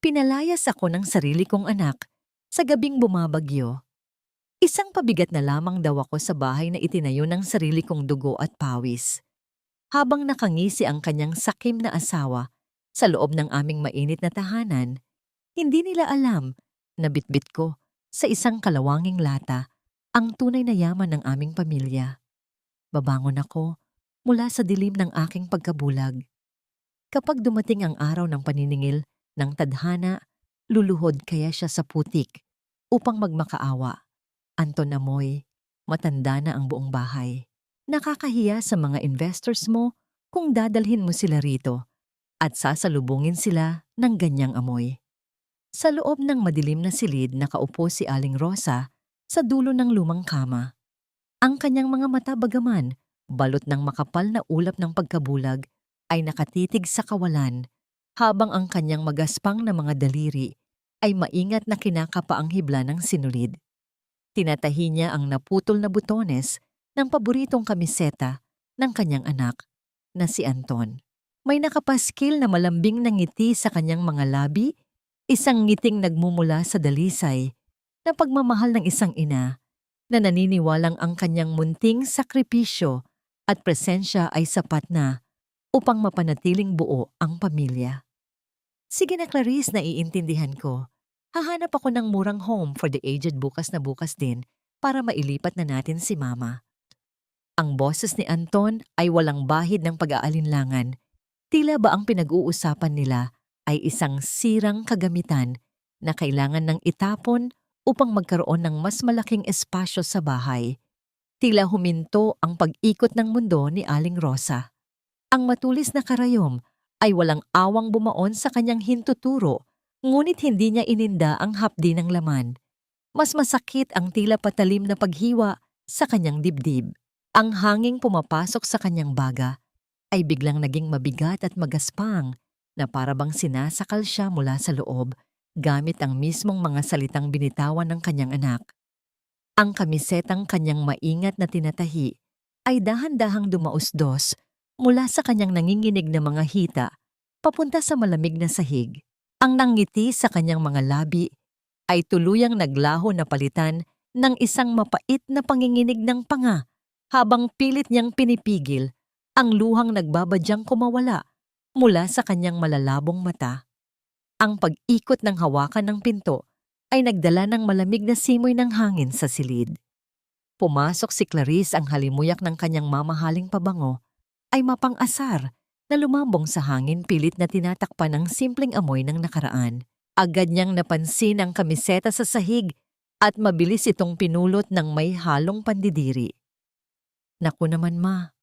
Pinalayas ako ng sarili kong anak sa gabing bumabagyo. Isang pabigat na lamang daw ako sa bahay na itinayo ng sarili kong dugo at pawis. Habang nakangisi ang kanyang sakim na asawa sa loob ng aming mainit na tahanan, hindi nila alam na bitbit ko sa isang kalawanging lata ang tunay na yaman ng aming pamilya. Babangon ako mula sa dilim ng aking pagkabulag. Kapag dumating ang araw ng paniningil ng tadhana, luluhod kaya siya sa putik upang magmakaawa. Anton Amoy, matanda na ang buong bahay. Nakakahiya sa mga investors mo kung dadalhin mo sila rito at sasalubungin sila ng ganyang amoy. Sa loob ng madilim na silid nakaupo si Aling Rosa sa dulo ng lumang kama. Ang kanyang mga mata bagaman, balot ng makapal na ulap ng pagkabulag, ay nakatitig sa kawalan, habang ang kanyang magaspang na mga daliri ay maingat na kinakapa ang hibla ng sinulid. Tinatahi niya ang naputol na butones ng paboritong kamiseta ng kanyang anak na si Anton. May nakapaskil na malambing na ngiti sa kanyang mga labi, isang ngiting nagmumula sa dalisay na pagmamahal ng isang ina na naniniwalang ang kanyang munting sakripisyo at presensya ay sapat na upang mapanatiling buo ang pamilya. Sige na Clarice, naiintindihan ko. Hahanap ako ng murang home for the aged bukas na bukas din para mailipat na natin si Mama. Ang boses ni Anton ay walang bahid ng pag-aalinlangan. Tila ba ang pinag-uusapan nila ay isang sirang kagamitan na kailangan ng itapon upang magkaroon ng mas malaking espasyo sa bahay. Tila huminto ang pag-ikot ng mundo ni Aling Rosa. Ang matulis na karayom ay walang awang bumaon sa kanyang hintuturo, ngunit hindi niya ininda ang hapdi ng laman. Mas masakit ang tila patalim na paghiwa sa kanyang dibdib. Ang hanging pumapasok sa kanyang baga ay biglang naging mabigat at magaspang na parabang sinasakal siya mula sa loob gamit ang mismong mga salitang binitawan ng kanyang anak. Ang kamisetang kanyang maingat na tinatahi ay dahan-dahang dumausdos mula sa kanyang nanginginig na mga hita papunta sa malamig na sahig. Ang nangiti sa kanyang mga labi ay tuluyang naglaho na palitan ng isang mapait na panginginig ng panga habang pilit niyang pinipigil ang luhang nagbabadyang kumawala mula sa kanyang malalabong mata. Ang pag-ikot ng hawakan ng pinto ay nagdala ng malamig na simoy ng hangin sa silid. Pumasok si Clarice, ang halimuyak ng kanyang mamahaling pabango ay mapang-asar na lumambong sa hangin, pilit na tinatakpan ng simpleng amoy ng nakaraan. Agad niyang napansin ang kamiseta sa sahig at mabilis itong pinulot ng may halong pandidiri. Naku naman ma.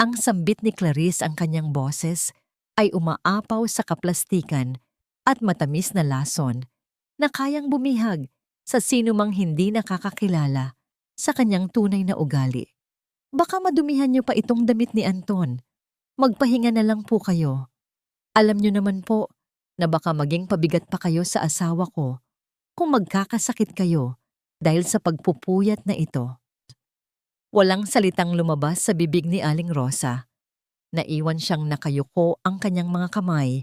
Ang sambit ni Clarice, ang kanyang boses ay umaapaw sa kaplastikan at matamis na lason na kayang bumihag sa sinumang hindi nakakakilala sa kanyang tunay na ugali. Baka madumihan niyo pa itong damit ni Anton. Magpahinga na lang po kayo. Alam niyo naman po na baka maging pabigat pa kayo sa asawa ko kung magkakasakit kayo dahil sa pagpupuyat na ito. Walang salitang lumabas sa bibig ni Aling Rosa. Naiwan siyang nakayuko, ang kanyang mga kamay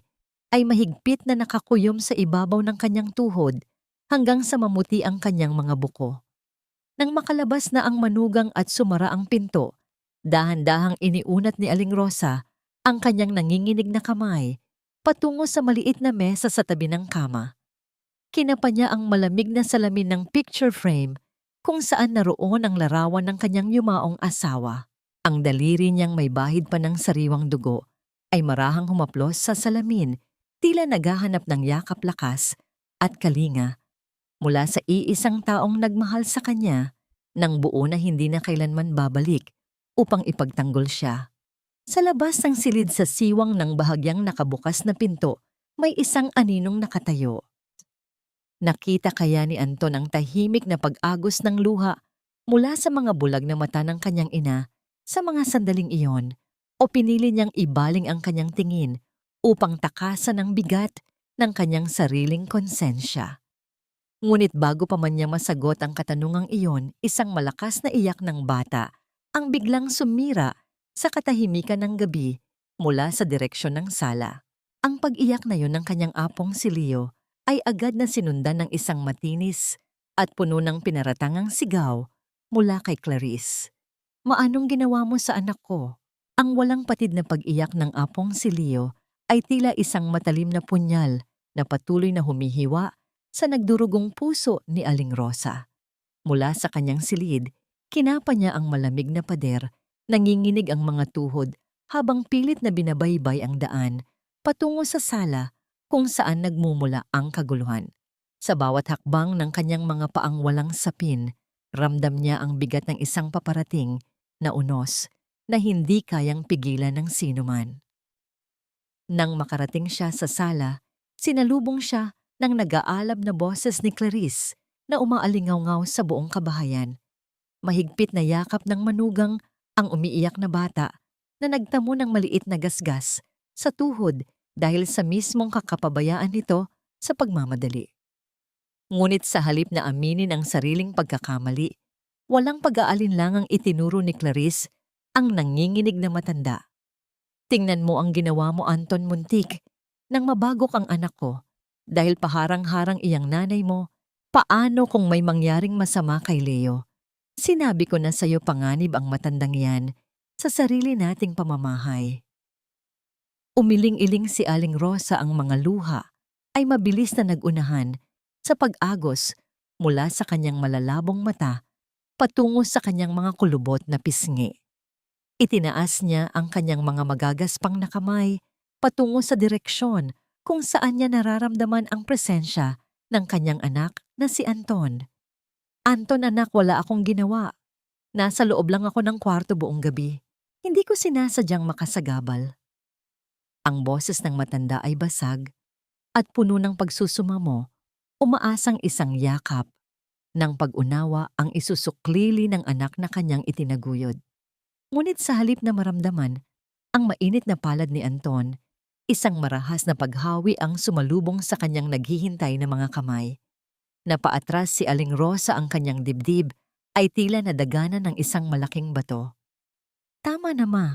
ay mahigpit na nakakuyom sa ibabaw ng kanyang tuhod hanggang sa mamuti ang kanyang mga buko. Nang makalabas na ang manugang at sumara ang pinto, dahan-dahang iniunat ni Aling Rosa ang kanyang nanginginig na kamay patungo sa maliit na mesa sa tabi ng kama. Kinapa niya ang malamig na salamin ng picture frame kung saan naroon ang larawan ng kanyang yumaong asawa. Ang daliri niyang may bahid pa ng sariwang dugo ay marahang humaplos sa salamin, tila naghahanap ng yakap, lakas at kalinga mula sa iisang taong nagmahal sa kanya nang buo na hindi na kailanman babalik upang ipagtanggol siya. Sa labas ng silid sa siwang ng bahagyang nakabukas na pinto, may isang aninong nakatayo. Nakita kaya ni Anton ang tahimik na pag-agos ng luha mula sa mga bulag na mata ng kanyang ina sa mga sandaling iyon, o pinili niyang ibaling ang kanyang tingin upang takasan ang bigat ng kanyang sariling konsensya. Ngunit bago pa man niya masagot ang katanungang iyon, isang malakas na iyak ng bata ang biglang sumira sa katahimikan ng gabi mula sa direksyon ng sala. Ang pag-iyak na yon ng kanyang apong si Leo ay agad na sinundan ng isang matinis at puno ng pinaratangang sigaw mula kay Clarice. "Maanong ginawa mo sa anak ko?" Ang walang patid na pag-iyak ng apong si Leo ay tila isang matalim na punyal na patuloy na humihiwa sa nagdurugong puso ni Aling Rosa. Mula sa kanyang silid, kinapa niya ang malamig na pader, nanginginig ang mga tuhod habang pilit na binabaybay ang daan patungo sa sala kung saan nagmumula ang kaguluhan. Sa bawat hakbang ng kanyang mga paang walang sapin, ramdam niya ang bigat ng isang paparating na unos na hindi kayang pigilan ng sinuman. Nang makarating siya sa sala, sinalubong siya ng nag-aalab na boses ni Clarice na umaalingaw-ngaw sa buong kabahayan. Mahigpit na yakap ng manugang ang umiiyak na bata na nagtamo ng maliit na gasgas sa tuhod dahil sa mismong kakapabayaan nito sa pagmamadali. Ngunit sa halip na aminin ang sariling pagkakamali, walang pag-aalinlangang itinuro ni Clarice ang nanginginig na matanda. "Tingnan mo ang ginawa mo, Anton Muntik, nang mabagok ang anak ko. Dahil paharang-harang iyang nanay mo, paano kung may mangyaring masama kay Leo? Sinabi ko na sa'yo panganib ang matandang yan sa sarili nating pamamahay." Umiling-iling si Aling Rosa, ang mga luha ay mabilis na nagunahan sa pag-agos mula sa kanyang malalabong mata patungo sa kanyang mga kulubot na pisngi. Itinaas niya ang kanyang mga magagaspang na kamay patungo sa direksyon kung saan niya nararamdaman ang presensya ng kanyang anak na si Anton. "Anton anak, wala akong ginawa. Nasa loob lang ako ng kwarto buong gabi. Hindi ko sinasadyang makasagabal." Ang boses ng matanda ay basag at puno ng pagsusumamo, umaasang isang yakap ng pag-unawa ang isusuklili ng anak na kanyang itinaguyod. Ngunit sa halip na maramdaman ang mainit na palad ni Anton, isang marahas na paghawi ang sumalubong sa kanyang naghihintay na mga kamay. Napaatras si Aling Rosa, ang kanyang dibdib ay tila nadaganan ng isang malaking bato. "Tama na, ma.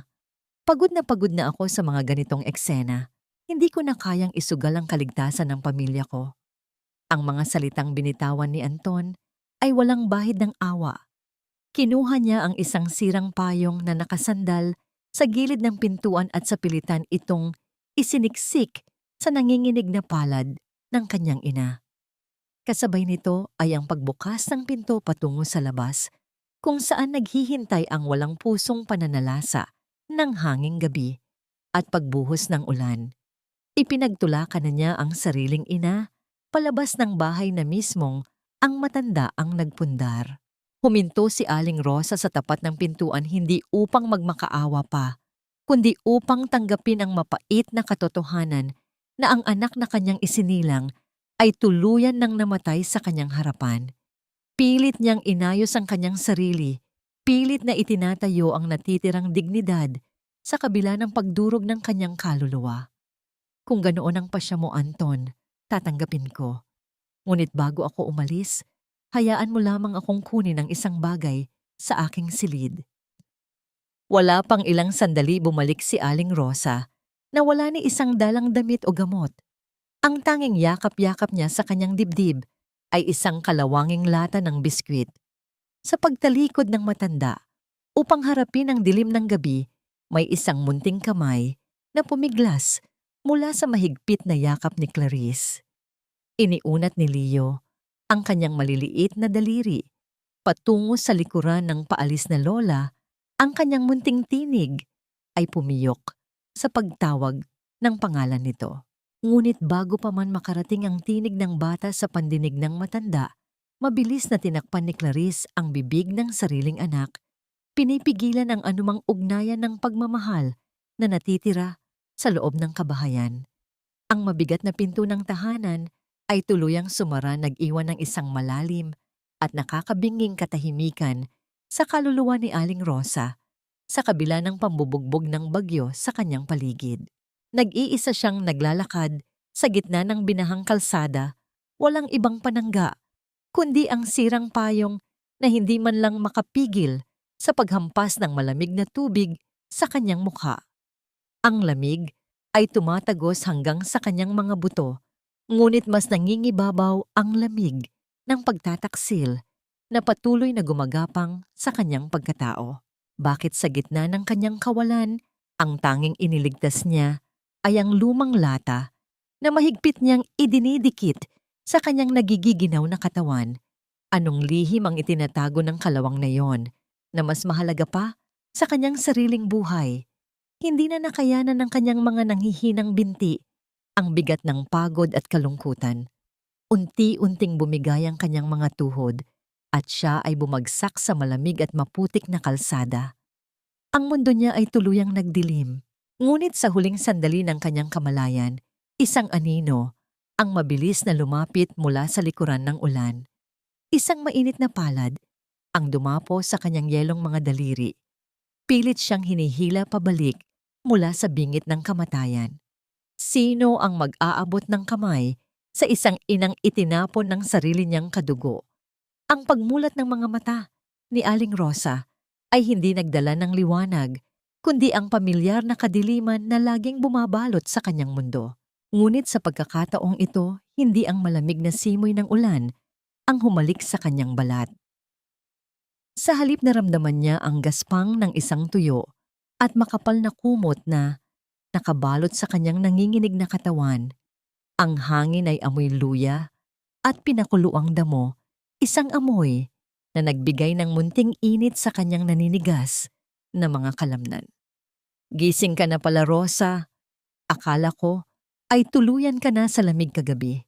Pagod na ako sa mga ganitong eksena. Hindi ko na kayang isugal ang kaligtasan ng pamilya ko." Ang mga salitang binitawan ni Anton ay walang bahid ng awa. Kinuha niya ang isang sirang payong na nakasandal sa gilid ng pintuan at sa pilitan itong isiniksik sa nanginginig na palad ng kanyang ina. Kasabay nito ay ang pagbukas ng pinto patungo sa labas kung saan naghihintay ang walang pusong pananalasa ng hanging gabi at pagbuhos ng ulan. Ipinagtulakan na niya ang sariling ina palabas ng bahay na mismong ang matanda ang nagpundar. Huminto si Aling Rosa sa tapat ng pintuan, hindi upang magmakaawa pa, kundi upang tanggapin ang mapait na katotohanan na ang anak na kanyang isinilang ay tuluyan nang namatay sa kanyang harapan. Pilit niyang inayos ang kanyang sarili, pilit na itinatayo ang natitirang dignidad sa kabila ng pagdurog ng kanyang kaluluwa. "Kung ganoon ang pasya mo, Anton, tatanggapin ko. Ngunit bago ako umalis, hayaan mo lamang akong kunin ang isang bagay sa aking silid." Wala pang ilang sandali bumalik si Aling Rosa na wala ni isang dalang damit o gamot. Ang tanging yakap-yakap niya sa kanyang dibdib ay isang kalawanging lata ng biskwit. Sa pagtalikod ng matanda, upang harapin ang dilim ng gabi, may isang munting kamay na pumiglas mula sa mahigpit na yakap ni Clarice. Iniunat ni Leo ang kanyang maliliit na daliri patungo sa likuran ng paalis na lola. Ang kanyang munting tinig ay pumiyok sa pagtawag ng pangalan nito. Ngunit bago pa man makarating ang tinig ng bata sa pandinig ng matanda, mabilis na tinakpan ni Clarice ang bibig ng sariling anak, pinipigilan ang anumang ugnayan ng pagmamahal na natitira sa loob ng kabahayan. Ang mabigat na pinto ng tahanan ay tuluyang sumara, nag-iwan ng isang malalim at nakakabinging katahimikan sa kaluluwa ni Aling Rosa sa kabila ng pambubugbog ng bagyo sa kanyang paligid. Nag-iisa siyang naglalakad sa gitna ng binahang kalsada, walang ibang panangga, kundi ang sirang payong na hindi man lang makapigil sa paghampas ng malamig na tubig sa kanyang mukha. Ang lamig ay tumatagos hanggang sa kanyang mga buto, ngunit mas nangingibabaw ang lamig ng pagtataksil na patuloy na gumagapang sa kanyang pagkatao. Bakit sa gitna ng kanyang kawalan, ang tanging iniligtas niya ay ang lumang lata na mahigpit niyang idinidikit sa kanyang nagigiginaw na katawan? Anong lihim ang itinatago ng kalawang na yon na mas mahalaga pa sa kanyang sariling buhay? Hindi na nakayanan ng kanyang mga nanghihinang binti ang bigat ng pagod at kalungkutan. Unti-unting bumigay ang kanyang mga tuhod at siya ay bumagsak sa malamig at maputik na kalsada. Ang mundo niya ay tuluyang nagdilim. Ngunit sa huling sandali ng kanyang kamalayan, isang anino ang mabilis na lumapit mula sa likuran ng ulan. Isang mainit na palad ang dumapo sa kanyang yelong mga daliri. Pilit siyang hinihila pabalik mula sa bingit ng kamatayan. Sino ang mag-aabot ng kamay sa isang inang itinapon ng sarili niyang kadugo? Ang pagmulat ng mga mata ni Aling Rosa ay hindi nagdala ng liwanag, kundi ang pamilyar na kadiliman na laging bumabalot sa kanyang mundo. Ngunit sa pagkakataong ito, hindi ang malamig na simoy ng ulan ang humalik sa kanyang balat. Sa halip na ramdaman niya ang gaspang ng isang tuyo at makapal na kumot na nakabalot sa kanyang nanginginig na katawan, ang hangin ay amoy luya at pinakuluang damo, isang amoy na nagbigay ng munting init sa kanyang naninigas na mga kalamnan. Gising ka na pala, Rosa. Akala ko ay tuluyan ka na sa lamig kagabi.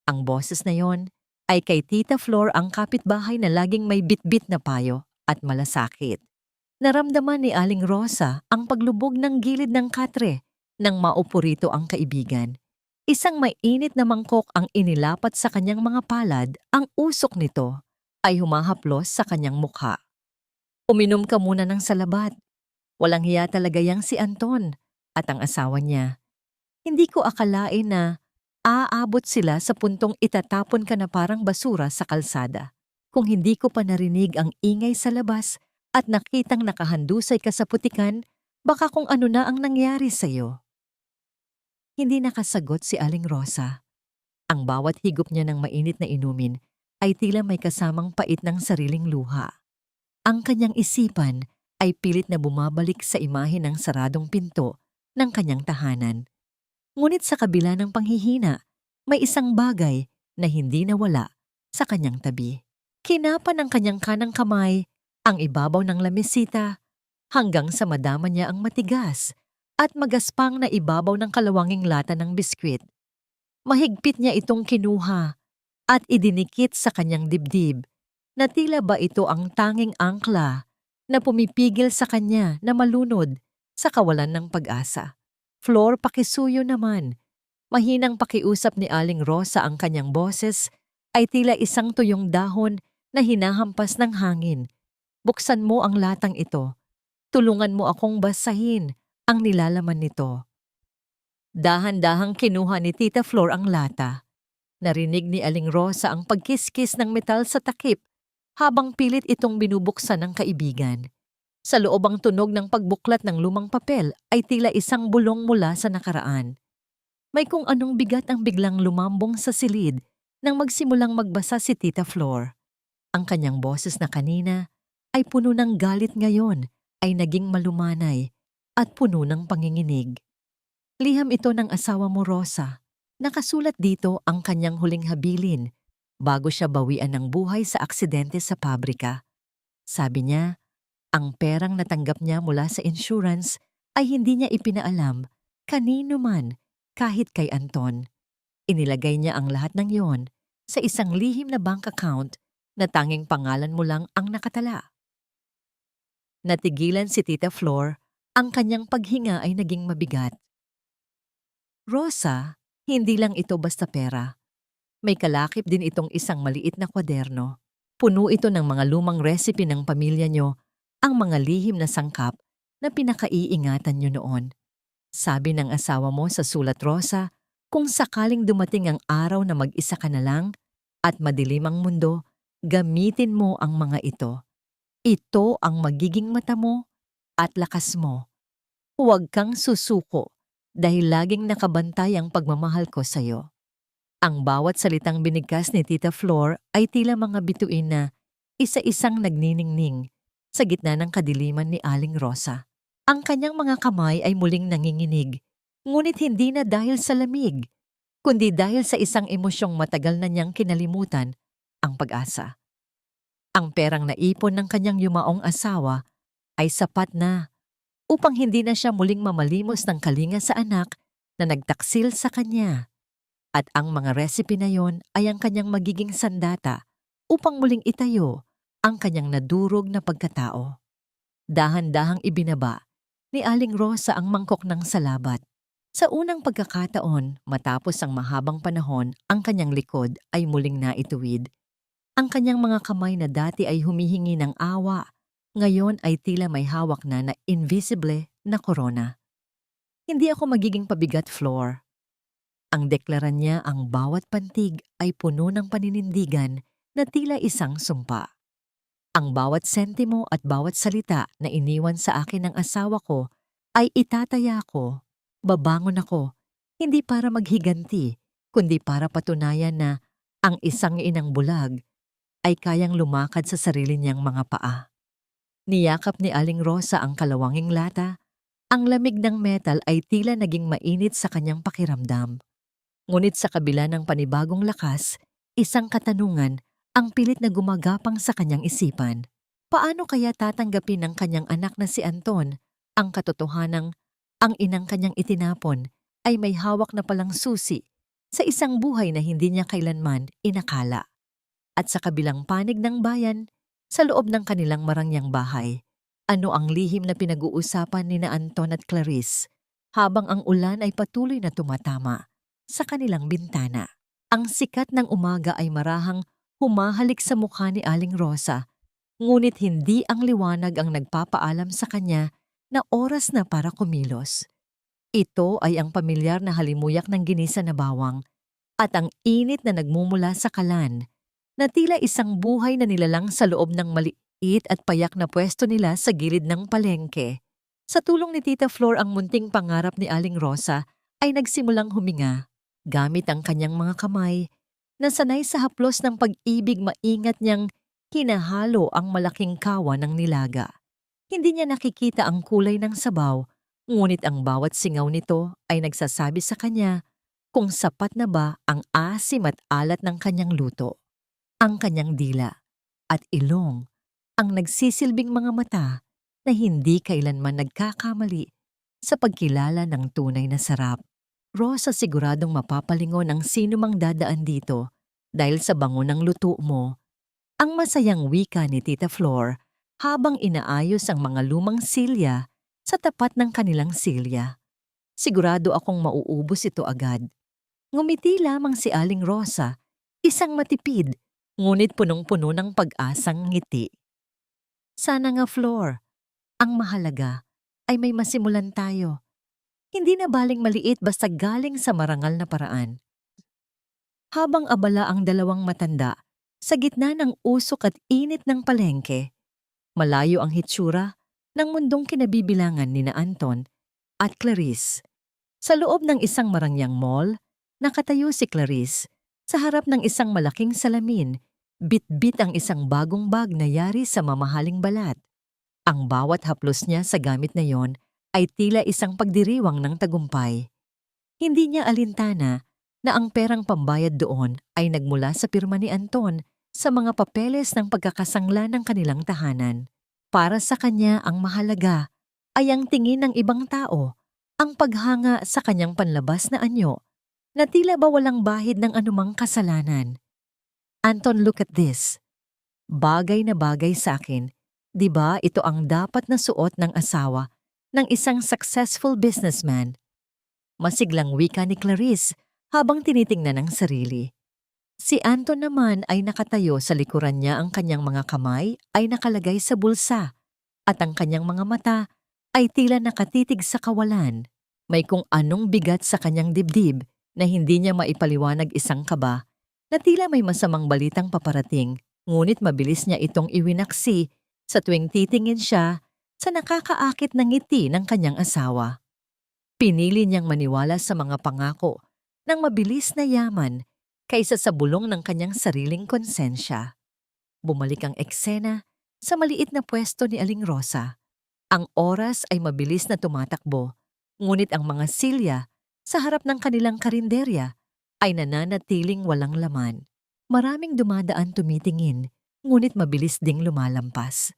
Ang boses na yon ay kay Tita Flor, ang kapitbahay na laging may bitbit na payo at malasakit. Naramdaman ni Aling Rosa ang paglubog ng gilid ng katre nang maupo rito ang kaibigan. Isang mainit na mangkok ang inilapat sa kanyang mga palad, ang usok nito ay humahaplos sa kanyang mukha. Uminom ka muna ng salabat. Walang hiya talaga yang si Anton at ang asawa niya. Hindi ko akalain na aabot sila sa puntong itatapon ka na parang basura sa kalsada. Kung hindi ko pa narinig ang ingay sa labas at nakitang nakahandusay ka sa putikan, baka kung ano na ang nangyari sa'yo. Hindi nakasagot si Aling Rosa. Ang bawat higop niya ng mainit na inumin ay tila may kasamang pait ng sariling luha. Ang kanyang isipan ay pilit na bumabalik sa imahe ng saradong pinto ng kanyang tahanan. Ngunit sa kabila ng panghihina, may isang bagay na hindi nawala sa kanyang tabi. Kinapa ng kanyang kanang kamay ang ibabaw ng lamesita hanggang sa madama niya ang matigas at magaspang na ibabaw ng kalawanging lata ng biskwit. Mahigpit niya itong kinuha at idinikit sa kanyang dibdib na tila ba ito ang tanging angkla na pumipigil sa kanya na malunod sa kawalan ng pag-asa. Flor, pakisuyo naman. Mahinang pakiusap ni Aling Rosa, ang kanyang boses ay tila isang tuyong dahon na hinahampas ng hangin. Buksan mo ang latang ito. Tulungan mo akong basahin ang nilalaman nito. Dahan-dahang kinuha ni Tita Flor ang lata. Narinig ni Aling Rosa ang pagkiskis ng metal sa takip habang pilit itong binubuksan ng kaibigan. Sa loob ang tunog ng pagbuklat ng lumang papel ay tila isang bulong mula sa nakaraan. May kung anong bigat ang biglang lumambong sa silid nang magsimulang magbasa si Tita Flor. Ang kanyang boses na kanina ay puno ng galit, ngayon ay naging malumanay at puno ng panginginig. Liham ito ng asawa mo, Rosa. Nakasulat dito ang kanyang huling habilin bago siya bawian ng buhay sa aksidente sa pabrika. Sabi niya, ang perang natanggap niya mula sa insurance ay hindi niya ipinaalam kanino man, kahit kay Anton. Inilagay niya ang lahat ng iyon sa isang lihim na bank account na tanging pangalan mo lang ang nakatala. Natigilan si Tita Flor, ang kanyang paghinga ay naging mabigat. Rosa, hindi lang ito basta pera. May kalakip din itong isang maliit na kwaderno. Puno ito ng mga lumang recipe ng pamilya niyo, ang mga lihim na sangkap na pinakaiingatan niyo noon. Sabi ng asawa mo sa sulat, Rosa, kung sakaling dumating ang araw na mag-isa ka na lang at madilim ang mundo, gamitin mo ang mga ito. Ito ang magiging mata mo at lakas mo. Huwag kang susuko dahil laging nakabantay ang pagmamahal ko sa'yo. Ang bawat salitang binigkas ni Tita Flor ay tila mga bituin na isa-isang nagniningning sa gitna ng kadiliman ni Aling Rosa. Ang kanyang mga kamay ay muling nanginginig, ngunit hindi na dahil sa lamig, kundi dahil sa isang emosyong matagal na niyang kinalimutan, ang pag-asa. Ang perang naipon ng kanyang yumaong asawa ay sapat na upang hindi na siya muling mamalimos ng kalinga sa anak na nagtaksil sa kanya. At ang mga recipe na yon ay ang kanyang magiging sandata upang muling itayo ang kanyang nadurog na pagkatao. Dahan-dahang ibinaba ni Aling Rosa ang mangkok ng salabat. Sa unang pagkakataon, matapos ang mahabang panahon, ang kanyang likod ay muling naituwid. Ang kanyang mga kamay na dati ay humihingi ng awa, ngayon ay tila may hawak na invisible na korona. Hindi ako magiging pabigat, Flor. Ang deklara niya, ang bawat pantig ay puno ng paninindigan na tila isang sumpa. Ang bawat sentimo at bawat salita na iniwan sa akin ng asawa ko ay itataya ko, babangon ako, hindi para maghiganti, kundi para patunayan na ang isang inang bulag ay kayang lumakad sa sarili niyang mga paa. Niyakap ni Aling Rosa ang kalawanging lata. Ang lamig ng metal ay tila naging mainit sa kanyang pakiramdam. Ngunit sa kabila ng panibagong lakas, isang katanungan ang pilit na gumagapang sa kanyang isipan. Paano kaya tatanggapin ng kanyang anak na si Anton ang katotohanang ang inang kanyang itinapon ay may hawak na palang susi sa isang buhay na hindi niya kailanman inakala? At sa kabilang panig ng bayan, sa loob ng kanilang marangyang bahay, ano ang lihim na pinag-uusapan ni na Anton at Clarice habang ang ulan ay patuloy na tumatama sa kanilang bintana? Ang sikat ng umaga ay marahang humahalik sa mukha ni Aling Rosa, ngunit hindi ang liwanag ang nagpapaalam sa kanya na oras na para kumilos. Ito ay ang pamilyar na halimuyak ng ginisa na bawang at ang init na nagmumula sa kalan na tila isang buhay na nilalang sa loob ng maliit at payak na pwesto nila sa gilid ng palengke. Sa tulong ni Tita Flor, ang munting pangarap ni Aling Rosa ay nagsimulang huminga. Gamit ang kanyang mga kamay, na sanay sa haplos ng pag-ibig, maingat niyang hinahalo ang malaking kawa ng nilaga. Hindi niya nakikita ang kulay ng sabaw, ngunit ang bawat singaw nito ay nagsasabi sa kanya kung sapat na ba ang asim at alat ng kanyang luto. Ang kanyang dila at ilong ang nagsisilbing mga mata na hindi kailanman nagkakamali sa pagkilala ng tunay na sarap. Rosa, siguradong mapapalingon ang sino mang dadaan dito dahil sa bango ng luto mo. Ang masayang wika ni Tita Flor habang inaayos ang mga lumang silya sa tapat ng kanilang silya. Sigurado akong mauubos ito agad. Ngumiti lamang si Aling Rosa, isang matipid, ngunit punong-puno ng pag-asang ngiti. Sana nga, Flor, ang mahalaga ay may masimulan tayo. Hindi na baling maliit basta galing sa marangal na paraan. Habang abala ang dalawang matanda sa gitna ng usok at init ng palengke, malayo ang hitsura ng mundong kinabibilangan ni na Anton at Clarice. Sa loob ng isang marangyang mall, nakatayo si Clarice sa harap ng isang malaking salamin, bit-bit ang isang bagong bag na yari sa mamahaling balat. Ang bawat haplos niya sa gamit na yon ay tila isang pagdiriwang ng tagumpay. Hindi niya alintana na ang perang pambayad doon ay nagmula sa pirma ni Anton sa mga papeles ng pagkakasangla ng kanilang tahanan. Para sa kanya, ang mahalaga ay ang tingin ng ibang tao, ang paghanga sa kanyang panlabas na anyo, na tila ba walang bahid ng anumang kasalanan. Anton, look at this. Bagay na bagay sa akin. Di ba ito ang dapat na suot ng asawa ng isang successful businessman? Masiglang wika ni Clarice habang tinitingnan ang sarili. Si Anton naman ay nakatayo sa likuran niya, ang kanyang mga kamay ay nakalagay sa bulsa at ang kanyang mga mata ay tila nakatitig sa kawalan. May kung anong bigat sa kanyang dibdib na hindi niya maipaliwanag, isang kaba na tila may masamang balitang paparating, ngunit mabilis niya itong iwinaksi sa tuwing titingin siya sa nakakaakit na ngiti ng kanyang asawa. Pinili niyang maniwala sa mga pangako ng mabilis na yaman kaysa sa bulong ng kanyang sariling konsensya. Bumalik ang eksena sa maliit na pwesto ni Aling Rosa. Ang oras ay mabilis na tumatakbo, ngunit ang mga silya sa harap ng kanilang karinderya ay nananatiling walang laman. Maraming dumadaan tumitingin, ngunit mabilis ding lumalampas.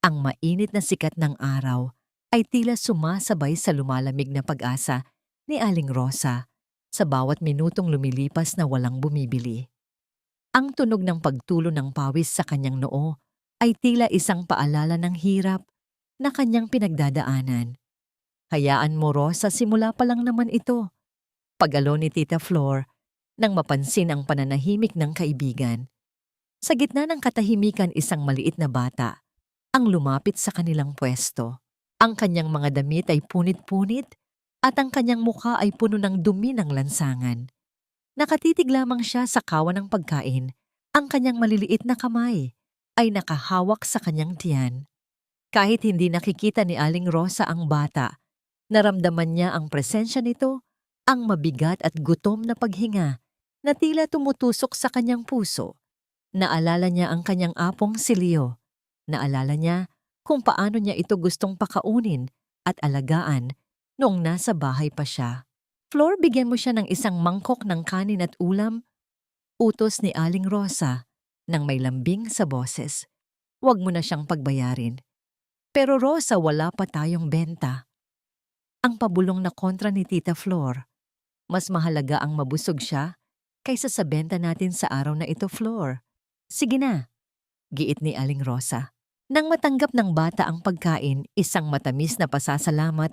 Ang mainit na sikat ng araw ay tila sumasabay sa lumalamig na pag-asa ni Aling Rosa sa bawat minutong lumilipas na walang bumibili. Ang tunog ng pagtulo ng pawis sa kanyang noo ay tila isang paalala ng hirap na kanyang pinagdadaanan. Hayaan mo, Rosa, simula pa lang naman ito. Pagalo ni Tita Flor nang mapansin ang pananahimik ng kaibigan. Sa gitna ng katahimikan, isang maliit na bata ang lumapit sa kanilang pwesto. Ang kanyang mga damit ay punit-punit at ang kanyang mukha ay puno ng dumi ng lansangan. Nakatitig lamang siya sa kawan ng pagkain. Ang kanyang maliliit na kamay ay nakahawak sa kanyang tiyan. Kahit hindi nakikita ni Aling Rosa ang bata, naramdaman niya ang presensya nito, ang mabigat at gutom na paghinga na tila tumutusok sa kanyang puso. Naalala niya ang kanyang apong si Leo. Naalala niya kung paano niya ito gustong pakaunin at alagaan noong nasa bahay pa siya. Flor, bigyan mo siya ng isang mangkok ng kanin at ulam, utos ni Aling Rosa nang may lambing sa boses. Huwag mo na siyang pagbayarin. Pero Rosa, wala pa tayong benta. Ang pabulong na kontra ni Tita Flor. Mas mahalaga ang mabusog siya kaysa sa benta natin sa araw na ito, Flor. Sige na, giit ni Aling Rosa. Nang matanggap ng bata ang pagkain, isang matamis na pasasalamat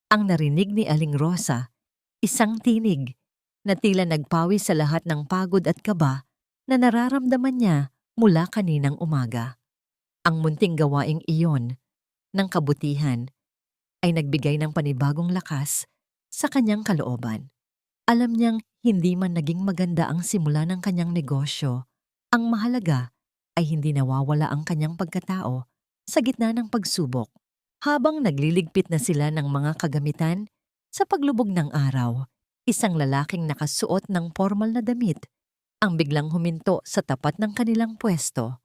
ang narinig ni Aling Rosa. Isang tinig na tila nagpawi sa lahat ng pagod at kaba na nararamdaman niya mula kaninang umaga. Ang munting gawaing iyon ng kabutihan ay nagbigay ng panibagong lakas sa kanyang kalooban. Alam niyang hindi man naging maganda ang simula ng kanyang negosyo, ang mahalaga ay hindi nawawala ang kanyang pagkatao sa gitna ng pagsubok. Habang nagliligpit na sila ng mga kagamitan, sa paglubog ng araw, isang lalaking nakasuot ng formal na damit ang biglang huminto sa tapat ng kanilang pwesto.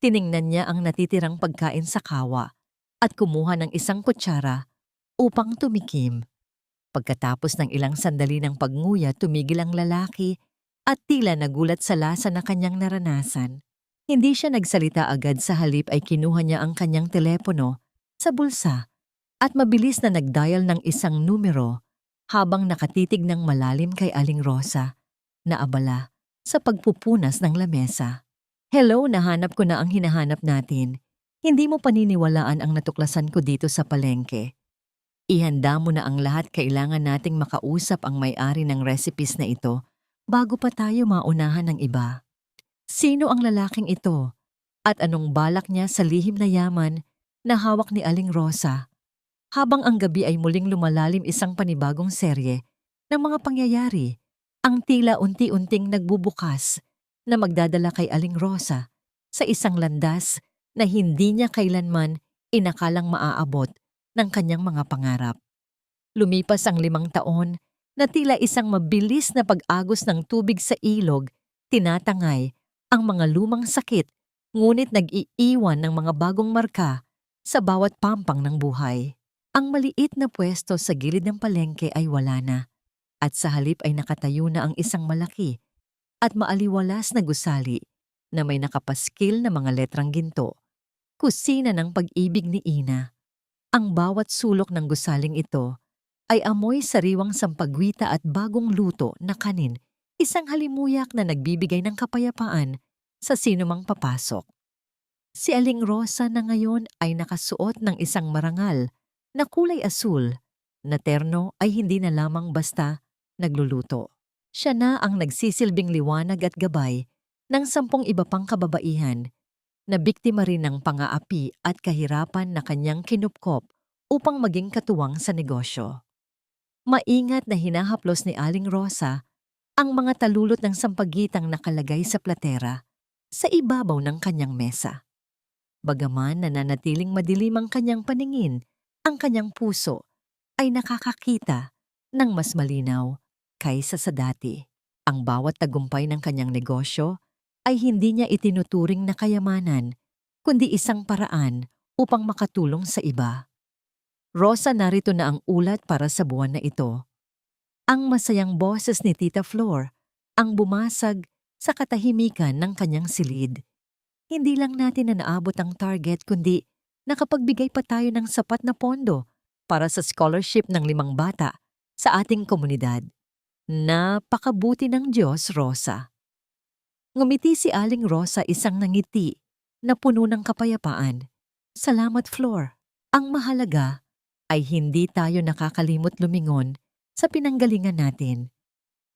Tiningnan niya ang natitirang pagkain sa kawa at kumuha ng isang kutsara upang tumikim. Pagkatapos ng ilang sandali ng pagnguya, tumigil ang lalaki at tila nagulat sa lasa na kanyang naranasan. Hindi siya nagsalita agad, sa halip ay kinuha niya ang kanyang telepono sa bulsa at mabilis na nagdial ng isang numero habang nakatitig ng malalim kay Aling Rosa na abala sa pagpupunas ng lamesa. Hello, nahanap ko na ang hinahanap natin. Hindi mo paniniwalaan ang natuklasan ko dito sa palengke. Ihanda mo na ang lahat, kailangan nating makausap ang may-ari ng recipes na ito bago pa tayo maunahan ng iba. Sino ang lalaking ito at anong balak niya sa lihim na yaman na hawak ni Aling Rosa? Habang ang gabi ay muling lumalalim, isang panibagong serye ng mga pangyayari ang tila unti-unting nagbubukas na magdadala kay Aling Rosa sa isang landas na hindi niya kailanman inakalang maaabot ng kanyang mga pangarap. Lumipas ang 5 taon na tila isang mabilis na pag-agos ng tubig sa ilog, tinatangay ang mga lumang sakit, ngunit nag-iiwan ng mga bagong marka sa bawat pampang ng buhay. Ang maliit na pwesto sa gilid ng palengke ay wala na, at sa halip ay nakatayo na ang isang malaki at maaliwalas na gusali na may nakapaskil na mga letrang ginto. Kusina ng pag-ibig ni Ina. Ang bawat sulok ng gusaling ito ay amoy sariwang sampagwita at bagong luto na kanin, isang halimuyak na nagbibigay ng kapayapaan sa sinumang papasok. Si Aling Rosa na ngayon ay nakasuot ng isang marangal na kulay asul na terno ay hindi na lamang basta nagluluto. Siya na ang nagsisilbing liwanag at gabay ng 10 iba pang kababaihan na biktima rin ng pang-aapi at kahirapan na kanyang kinupkop upang maging katuwang sa negosyo. Maingat na hinahaplos ni Aling Rosa ang mga talulot ng sampagitang nakalagay sa platera sa ibabaw ng kanyang mesa. Bagaman nananatiling madilim ang kanyang paningin, ang kanyang puso ay nakakakita ng mas malinaw kaysa sa dati. Ang bawat tagumpay ng kanyang negosyo ay hindi niya itinuturing na kayamanan, kundi isang paraan upang makatulong sa iba. Rosa, narito na ang ulat para sa buwan na ito. Ang masayang boses ni Tita Flor ang bumasag sa katahimikan ng kanyang silid. Hindi lang natin na naabot ang target kundi nakapagbigay pa tayo ng sapat na pondo para sa scholarship ng 5 bata sa ating komunidad. Napakabuti ng Diyos, Rosa. Ngumiti si Aling Rosa, isang nangiti na puno ng kapayapaan. Salamat, Flor. Ang mahalaga ay hindi tayo nakakalimot lumingon sa pinanggalingan natin.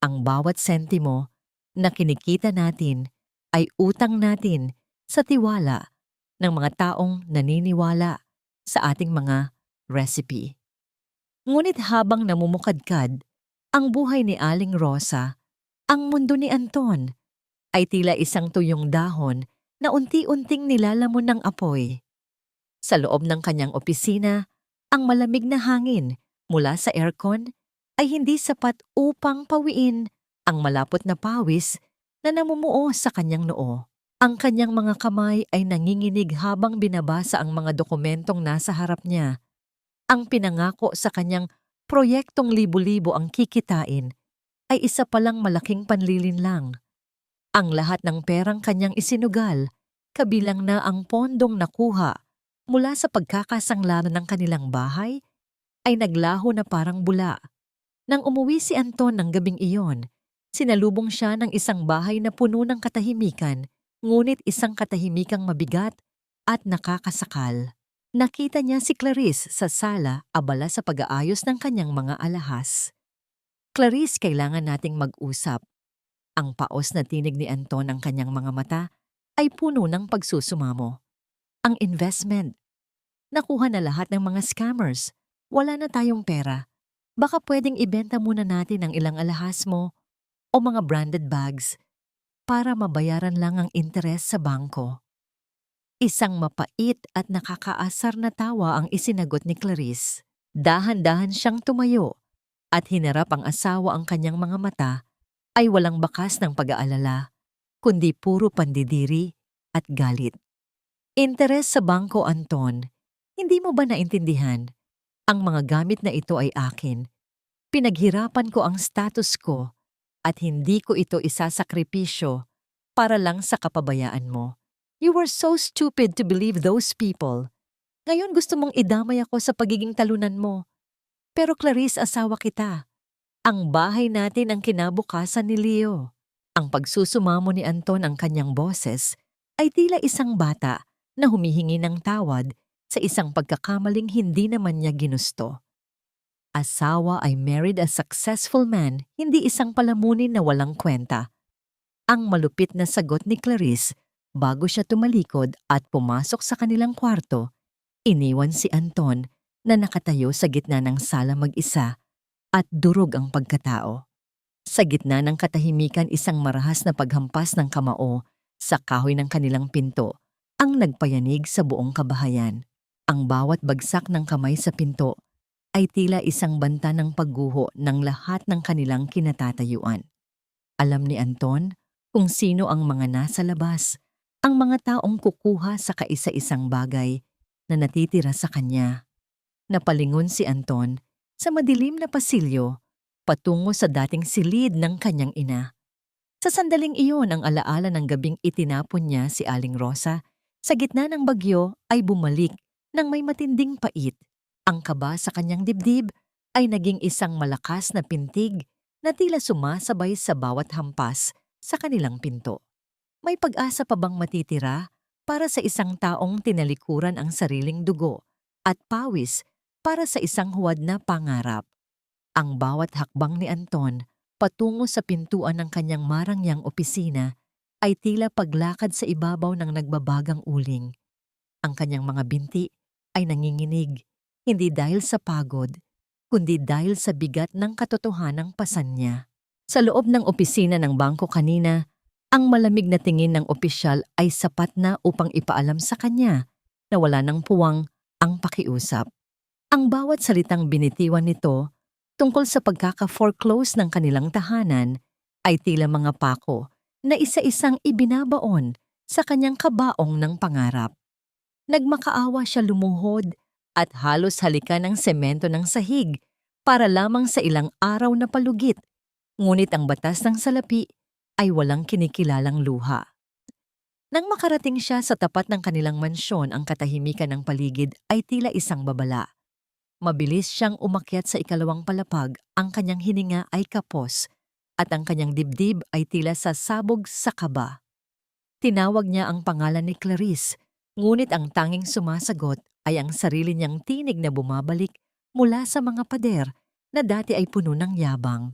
Ang bawat sentimo na kinikita natin ay utang natin sa tiwala ng mga taong naniniwala sa ating mga recipe. Ngunit habang namumukadkad ang buhay ni Aling Rosa, ang mundo ni Anton ay tila isang tuyong dahon na unti-unting nilalamon ng apoy. Sa loob ng kanyang opisina, ang malamig na hangin mula sa aircon ay hindi sapat upang pawiin ang malapot na pawis na namumuo sa kanyang noo. Ang kanyang mga kamay ay nanginginig habang binabasa ang mga dokumentong nasa harap niya. Ang pinangako sa kanyang proyektong libo-libo ang kikitain ay isa palang malaking panlilinlang. Ang lahat ng perang kanyang isinugal, kabilang na ang pondong nakuha mula sa pagkakasangla ng kanilang bahay, ay naglaho na parang bula. Nang umuwi si Anton ng gabing iyon, sinalubong siya ng isang bahay na puno ng katahimikan, ngunit isang katahimikang mabigat at nakakasakal. Nakita niya si Clarice sa sala, abala sa pag-aayos ng kanyang mga alahas. Clarice, kailangan nating mag-usap. Ang paos na tinig ni Anton ng kanyang mga mata ay puno ng pagsusumamo. Ang investment. Nakuha na lahat ng mga scammers. Wala na tayong pera. Baka pwedeng ibenta muna natin ang ilang alahas mo o mga branded bags para mabayaran lang ang interes sa bangko. Isang mapait at nakakaasar na tawa ang isinagot ni Clarice. Dahan-dahan siyang tumayo at hinarap ang asawa. Ang kanyang mga mata ay walang bakas ng pag-aalala, kundi puro pandidiri at galit. Interes sa bangko, Anton. Hindi mo ba naintindihan? Ang mga gamit na ito ay akin. Pinaghirapan ko ang status ko at hindi ko ito isasakripisyo para lang sa kapabayaan mo. You were so stupid to believe those people. Ngayon gusto mong idamay ako sa pagiging talunan mo. Pero Clarice, asawa kita. Ang bahay natin ang kinabukasan ni Leo. Ang pagsusumamo ni Anton, ang kanyang boses, ay tila isang bata na humihingi ng tawad sa isang pagkakamaling hindi naman niya ginusto. Asawa ay married a successful man, hindi isang palamunin na walang kwenta. Ang malupit na sagot ni Clarice bago siya tumalikod at pumasok sa kanilang kwarto, iniwan si Anton na nakatayo sa gitna ng sala mag-isa at durog ang pagkatao. Sa gitna ng katahimikan, isang marahas na paghampas ng kamao sa kahoy ng kanilang pinto ang nagpayanig sa buong kabahayan. Ang bawat bagsak ng kamay sa pinto ay tila isang banta ng pagguho ng lahat ng kanilang kinatatayuan. Alam ni Anton kung sino ang mga nasa labas, ang mga taong kukuha sa kaisa-isang bagay na natitira sa kanya. Napalingon si Anton sa madilim na pasilyo patungo sa dating silid ng kanyang ina. Sa sandaling iyon, ang alaala ng gabing itinapon niya si Aling Rosa sa gitna ng bagyo ay bumalik ng may matinding pait. Ang kaba sa kanyang dibdib ay naging isang malakas na pintig na tila sumasabay sa bawat hampas sa kanilang pinto. May pag-asa pa bang matitira para sa isang taong tinalikuran ang sariling dugo at pawis para sa isang huwad na pangarap? Ang bawat hakbang ni Anton patungo sa pintuan ng kanyang marangyang opisina ay tila paglakad sa ibabaw ng nagbabagang uling. Ang kanyang mga binti ay nanginginig, hindi dahil sa pagod, kundi dahil sa bigat ng katotohanang pasan niya. Sa loob ng opisina ng bangko kanina, ang malamig na tingin ng opisyal ay sapat na upang ipaalam sa kanya na wala ng puwang ang pakiusap. Ang bawat salitang binitiwan nito tungkol sa pagkaka-foreclose ng kanilang tahanan ay tila mga pako na isa-isang ibinabaon sa kanyang kabaong ng pangarap. Nagmakaawa siya lumuhod at halos halikan ng semento ng sahig para lamang sa ilang araw na palugit, ngunit ang batas ng salapi ay walang kinikilalang luha. Nang makarating siya sa tapat ng kanilang mansyon, ang katahimikan ng paligid ay tila isang babala. Mabilis siyang umakyat sa ikalawang palapag, ang kanyang hininga ay kapos at ang kanyang dibdib ay tila sasabog sa kaba. Tinawag niya ang pangalan ni Clarice, ngunit ang tanging sumasagot ay ang sarili niyang tinig na bumabalik mula sa mga pader na dati ay puno ng yabang.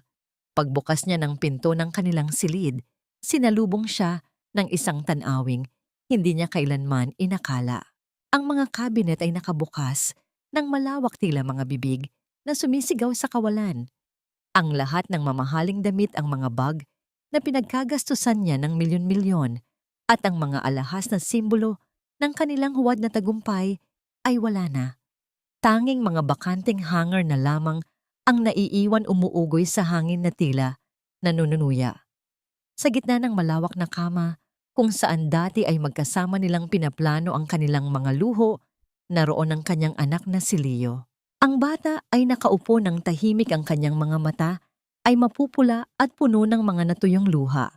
Pagbukas niya ng pinto ng kanilang silid, sinalubong siya ng isang tanawing hindi niya kailanman inakala. Ang mga kabinet ay nakabukas ng malawak tila mga bibig na sumisigaw sa kawalan. Ang lahat ng mamahaling damit, ang mga bag na pinagkagastusan niya ng milyon-milyon at ang mga alahas na simbolo ng kanilang huwad na tagumpay ay wala na. Tanging mga bakanting hanger na lamang ang naiiwan umuugoy sa hangin na tila nanununuya. Sa gitna ng malawak na kama, kung saan dati ay magkasama nilang pinaplano ang kanilang mga luho, naroon ang kanyang anak na si Leo. Ang bata ay nakaupo ng tahimik, ang kanyang mga mata ay mapupula at puno ng mga natuyong luha.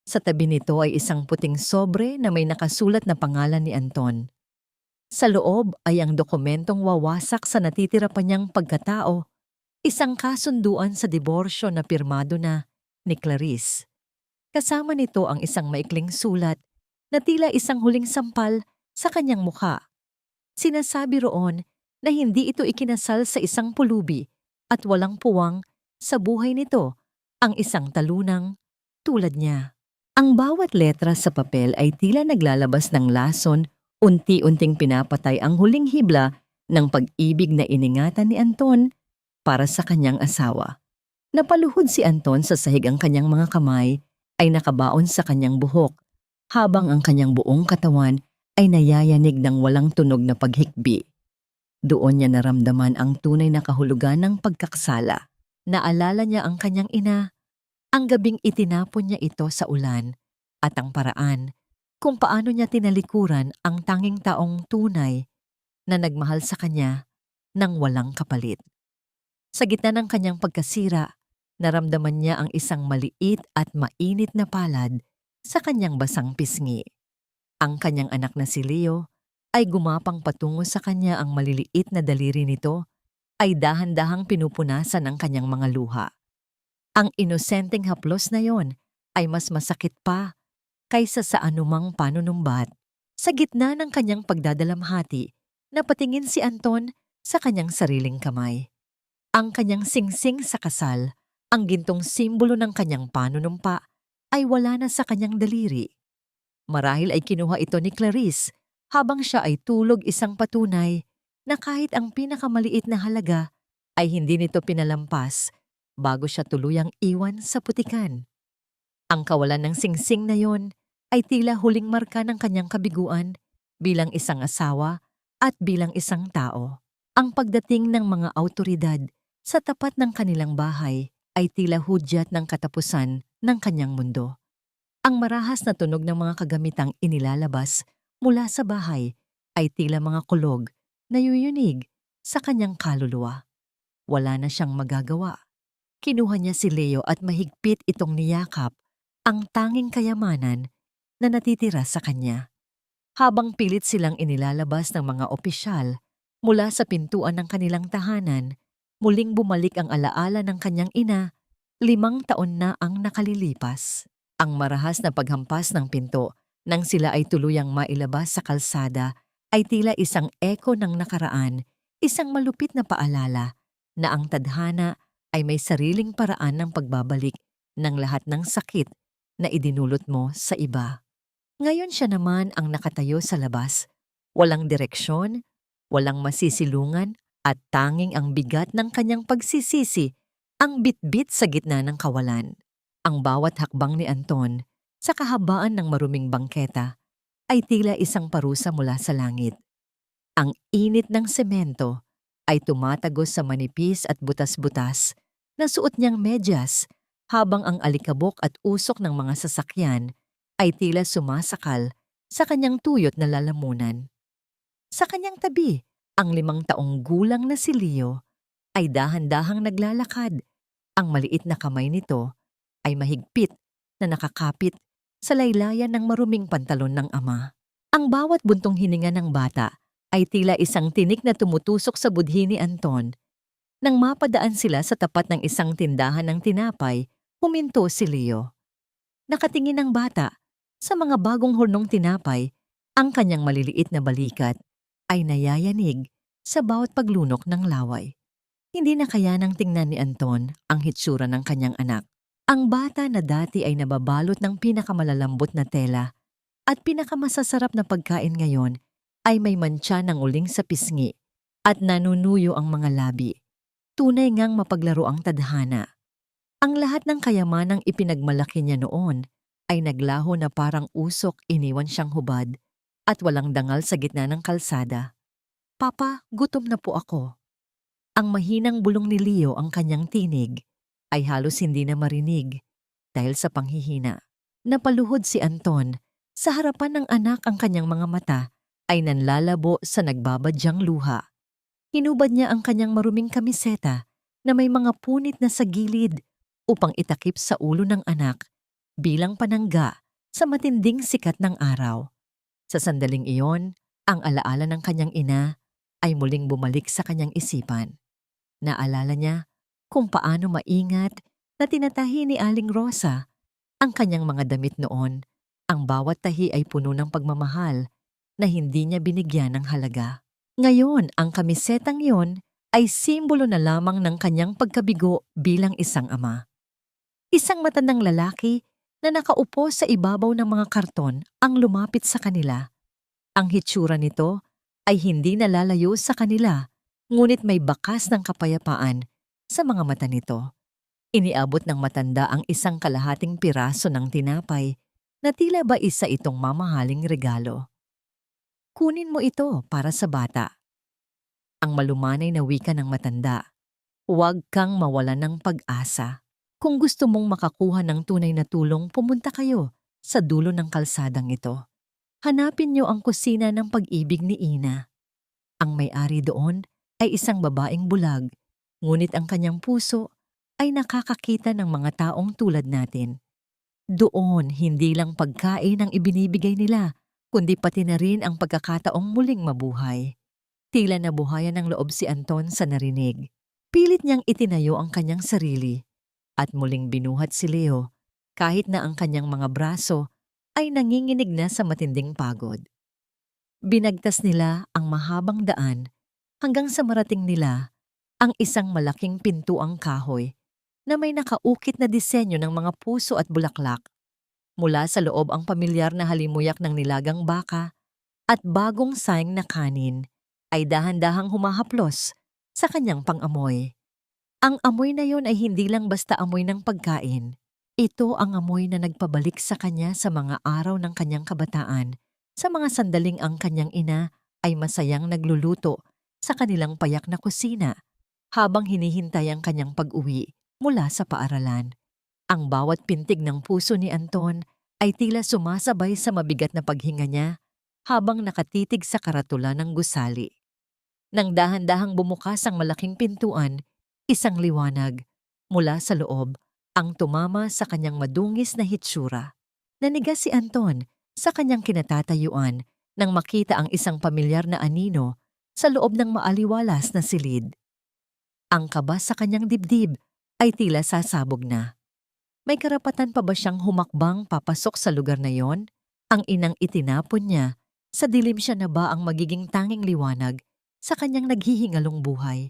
Sa tabi nito ay isang puting sobre na may nakasulat na pangalan ni Anton. Sa loob ay ang dokumentong wawasak sa natitira pa niyang pagkatao, isang kasunduan sa diborsyo na pirmado na ni Clarice. Kasama nito ang isang maikling sulat na tila isang huling sampal sa kanyang mukha. Sinasabi roon na hindi ito ikinasal sa isang pulubi at walang puwang sa buhay nito ang isang talunang tulad niya. Ang bawat letra sa papel ay tila naglalabas ng lason, unti-unting pinapatay ang huling hibla ng pag-ibig na iningatan ni Anton para sa kanyang asawa. Napaluhod si Anton sa sahig, ang kanyang mga kamay ay nakabaon sa kanyang buhok, habang ang kanyang buong katawan ay nayayanig ng walang tunog na paghikbi. Doon niya naramdaman ang tunay na kahulugan ng pagkaksala. Naalala niya ang kanyang ina, ang gabing itinapon niya ito sa ulan, at ang paraan kung paano niya tinalikuran ang tanging taong tunay na nagmahal sa kanya ng walang kapalit. Sa gitna ng kanyang pagkasira, naramdaman niya ang isang maliit at mainit na palad sa kanyang basang pisngi. Ang kanyang anak na si Leo ay gumapang patungo sa kanya, ang maliliit na daliri nito ay dahan-dahang pinupunasan ng kanyang mga luha. Ang inosenteng haplos na yon ay mas masakit pa kaysa sa anumang panunumbat. Sa gitna ng kanyang pagdadalamhati, napatingin si Anton sa kanyang sariling kamay. Ang kanyang singsing sa kasal, ang gintong simbolo ng kanyang panunumpa, ay wala na sa kanyang daliri. Marahil ay kinuha ito ni Clarice habang siya ay tulog, isang patunay na kahit ang pinakamaliit na halaga ay hindi nito pinalampas bago siya tuluyang iwan sa putikan. Ang kawalan ng singsing na yon ay tila huling marka ng kanyang kabiguan bilang isang asawa at bilang isang tao. Ang pagdating ng mga awtoridad sa tapat ng kanilang bahay ay tila hudyat ng katapusan ng kanyang mundo. Ang marahas na tunog ng mga kagamitang inilalabas mula sa bahay ay tila mga kulog na yuyunig sa kanyang kaluluwa. Wala na siyang magagawa. Kinuha niya si Leo at mahigpit itong niyakap, ang tanging kayamanan na natitira sa kanya. Habang pilit silang inilalabas ng mga opisyal mula sa pintuan ng kanilang tahanan, muling bumalik ang alaala ng kanyang ina. 5 taon na ang nakalilipas. Ang marahas na paghampas ng pinto nang sila ay tuluyang mailabas sa kalsada ay tila isang eko ng nakaraan, isang malupit na paalala na ang tadhana ay may sariling paraan ng pagbabalik ng lahat ng sakit na idinulot mo sa iba. Ngayon siya naman ang nakatayo sa labas, walang direksyon, walang masisilungan, at tanging ang bigat ng kanyang pagsisisi ang bitbit sa gitna ng kawalan. Ang bawat hakbang ni Anton sa kahabaan ng maruming bangketa ay tila isang parusa mula sa langit. Ang init ng semento ay tumatagos sa manipis at butas-butas na suot niyang medyas habang ang alikabok at usok ng mga sasakyan ay tila sumasakal sa kanyang tuyot na lalamunan. Sa kanyang tabi, ang 5 taong gulang na si Leo ay dahan-dahang naglalakad. Ang maliit na kamay nito ay mahigpit na nakakapit sa laylayan ng maruming pantalon ng ama. Ang bawat buntong hininga ng bata ay tila isang tinik na tumutusok sa budhi ni Anton. Nang mapadaan sila sa tapat ng isang tindahan ng tinapay, huminto si Leo. Nakatingin ang bata sa mga bagong hurnong tinapay, ang kanyang maliliit na balikat ay nayayanig sa bawat paglunok ng laway. Hindi na kayanang tingnan ni Anton ang hitsura ng kanyang anak. Ang bata na dati ay nababalot ng pinakamalalambot na tela at pinakamasasarap na pagkain ngayon ay may mantsa ng uling sa pisngi at nanunuyo ang mga labi. Tunay ngang mapaglaro ang tadhana. Ang lahat ng kayamanang ipinagmalaki niya noon ay naglaho na parang usok, iniwan siyang hubad at walang dangal sa gitna ng kalsada. "Papa, gutom na po ako." Ang mahinang bulong ni Leo ang kanyang tinig ay halos hindi na marinig dahil sa panghihina. Napaluhod si Anton. Sa harapan ng anak, ang kanyang mga mata ay nanlalabo sa nagbabadyang luha. Hinubad niya ang kanyang maruming kamiseta na may mga punit na sa gilid upang itakip sa ulo ng anak bilang panangga sa matinding sikat ng araw. Sa sandaling iyon, ang alaala ng kanyang ina ay muling bumalik sa kanyang isipan. Naalala niya kung paano maingat na tinatahi ni Aling Rosa ang kanyang mga damit noon. Ang bawat tahi ay puno ng pagmamahal na hindi niya binigyan ng halaga. Ngayon, ang kamisetang iyon ay simbolo na lamang ng kanyang pagkabigo bilang isang ama. Isang matandang lalaki na nakaupo sa ibabaw ng mga karton ang lumapit sa kanila. Ang hitsura nito ay hindi nalalayo sa kanila, ngunit may bakas ng kapayapaan sa mga mata nito. Iniabot ng matanda ang isang kalahating piraso ng tinapay na tila ba isa itong mamahaling regalo. "Kunin mo ito para sa bata." Ang malumanay na wika ng matanda. "Huwag kang mawalan ng pag-asa. Kung gusto mong makakuha ng tunay na tulong, pumunta kayo sa dulo ng kalsadang ito. Hanapin niyo ang kusina ng pag-ibig ni Ina. Ang may-ari doon ay isang babaeng bulag, ngunit ang kanyang puso ay nakakakita ng mga taong tulad natin. Doon, hindi lang pagkain ang ibinibigay nila, kundi pati na rin ang pagkakataong muling mabuhay." Tila nabuhayan ng loob si Anton sa narinig. Pilit niyang itinayo ang kanyang sarili at muling binuhat si Leo kahit na ang kanyang mga braso ay nanginginig na sa matinding pagod. Binagtas nila ang mahabang daan hanggang sa marating nila ang isang malaking pintuang kahoy na may nakaukit na disenyo ng mga puso at bulaklak. Mula sa loob ang pamilyar na halimuyak ng nilagang baka at bagong saing na kanin ay dahan-dahang humahaplos sa kanyang pang-amoy. Ang amoy na yon ay hindi lang basta amoy ng pagkain. Ito ang amoy na nagpabalik sa kanya sa mga araw ng kanyang kabataan, sa mga sandaling ang kanyang ina ay masayang nagluluto sa kanilang payak na kusina habang hinihintay ang kanyang pag-uwi mula sa paaralan. Ang bawat pintig ng puso ni Anton ay tila sumasabay sa mabigat na paghinga niya habang nakatitig sa karatula ng gusali. Nang dahan-dahang bumukas ang malaking pintuan, isang liwanag mula sa loob ang tumama sa kanyang madungis na hitsura. Nanigas si Anton sa kanyang kinatatayuan nang makita ang isang pamilyar na anino sa loob ng maaliwalas na silid. Ang kaba sa kanyang dibdib ay tila sasabog na. May karapatan pa ba siyang humakbang papasok sa lugar na yon? Ang inang itinapon niya, sa dilim siya na ba ang magiging tanging liwanag sa kanyang naghihingalong buhay?